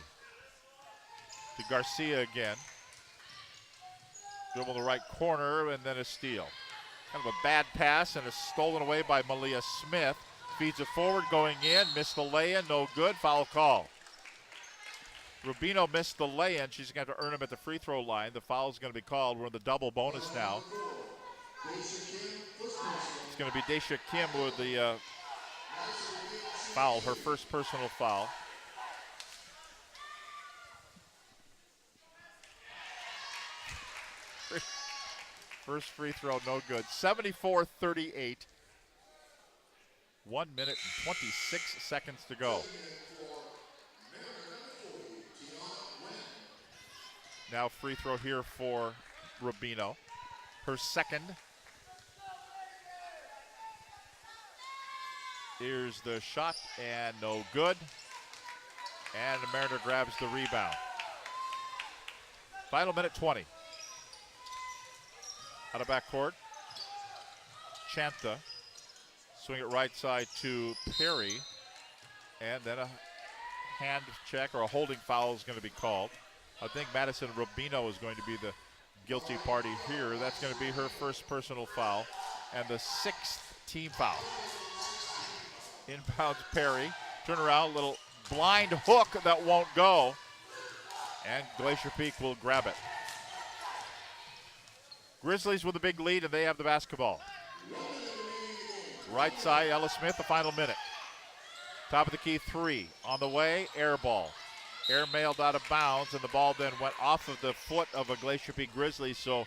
B: To Garcia again. Dribble the right corner, and then a steal. Kind of a bad pass, and it's stolen away by Malia Smith. Feeds it forward, going in, missed the lay-in, no good, foul call. Rubino missed the lay-in. She's going to earn him at the free throw line. The foul is going to be called. We're in the double bonus now. It's going to be Daisha Kim with the foul, her first personal foul. First free throw, no good. 74-38. 1 minute and 26 seconds to go. Now free throw here for Rubino. Her second. Here's the shot, and no good. And the Mariner grabs the rebound. Final minute 20. Out of backcourt. Chanta. Swing it right side to Perry. And then a hand check or a holding foul is going to be called. I think Madison Rubino is going to be the guilty party here. That's going to be her first personal foul and the 6th team foul. Inbounds Perry. Turn around, little blind hook that won't go. And Glacier Peak will grab it. Grizzlies with a big lead, and they have the basketball. Right side, Ella Smith, the final minute. Top of the key, 3. On the way, air ball. Air mailed out of bounds, and the ball then went off of the foot of a Glacier Peak Grizzly, so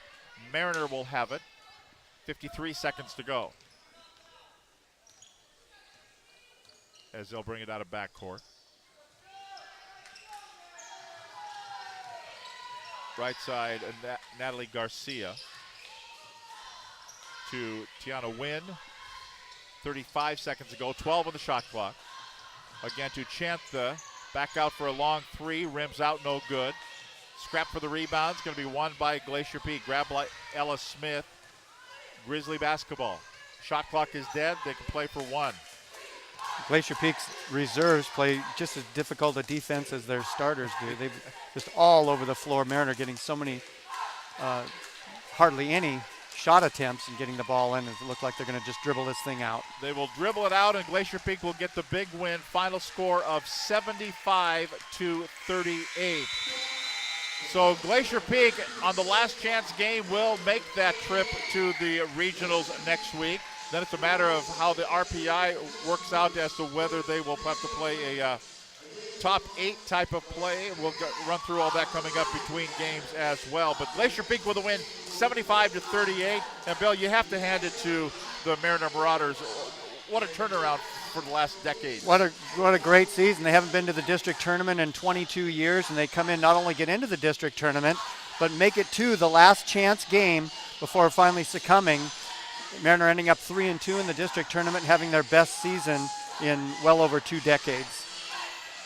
B: Mariner will have it. 53 seconds to go. As they'll bring it out of backcourt. Right side, Natalie Garcia to Tiana Wynn. 35 seconds to go, 12 on the shot clock. Again to Chantha, back out for a long 3, rims out, no good. Scrap for the rebound, it's going to be won by Glacier Peak. Grab by Ella Smith. Grizzly basketball. Shot clock is dead, they can play for 1.
D: Glacier Peak's reserves play just as difficult a defense as their starters do. They've just all over the floor. Mariner getting so many, hardly any shot attempts and getting the ball in. It looks like they're going to just dribble this thing out.
B: They will dribble it out, and Glacier Peak will get the big win. Final score of 75-38. So Glacier Peak on the last chance game will make that trip to the regionals next week. Then it's a matter of how the RPI works out as to whether they will have to play a top 8 type of play. We'll run through all that coming up between games as well. But Glacier Peak with a win, 75-38. And Bill, you have to hand it to the Mariner Marauders. What a turnaround for the last decade.
D: What a great season. They haven't been to the district tournament in 22 years, and they come in, not only get into the district tournament, but make it to the last chance game before finally succumbing. Mariner ending up 3-2 in the district tournament, having their best season in well over 2 decades.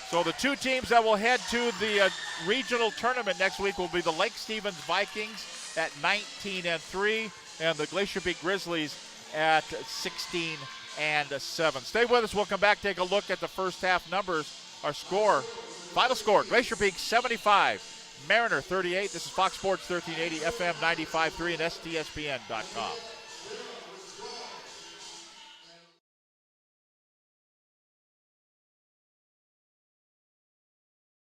B: So the 2 teams that will head to the regional tournament next week will be the Lake Stevens Vikings at 19-3 and the Glacier Peak Grizzlies at 16-7. Stay with us. We'll come back, take a look at the first half numbers. Our score, final score, Glacier Peak 75, Mariner 38. This is Fox Sports 1380, FM 95.3 and STSPN.com.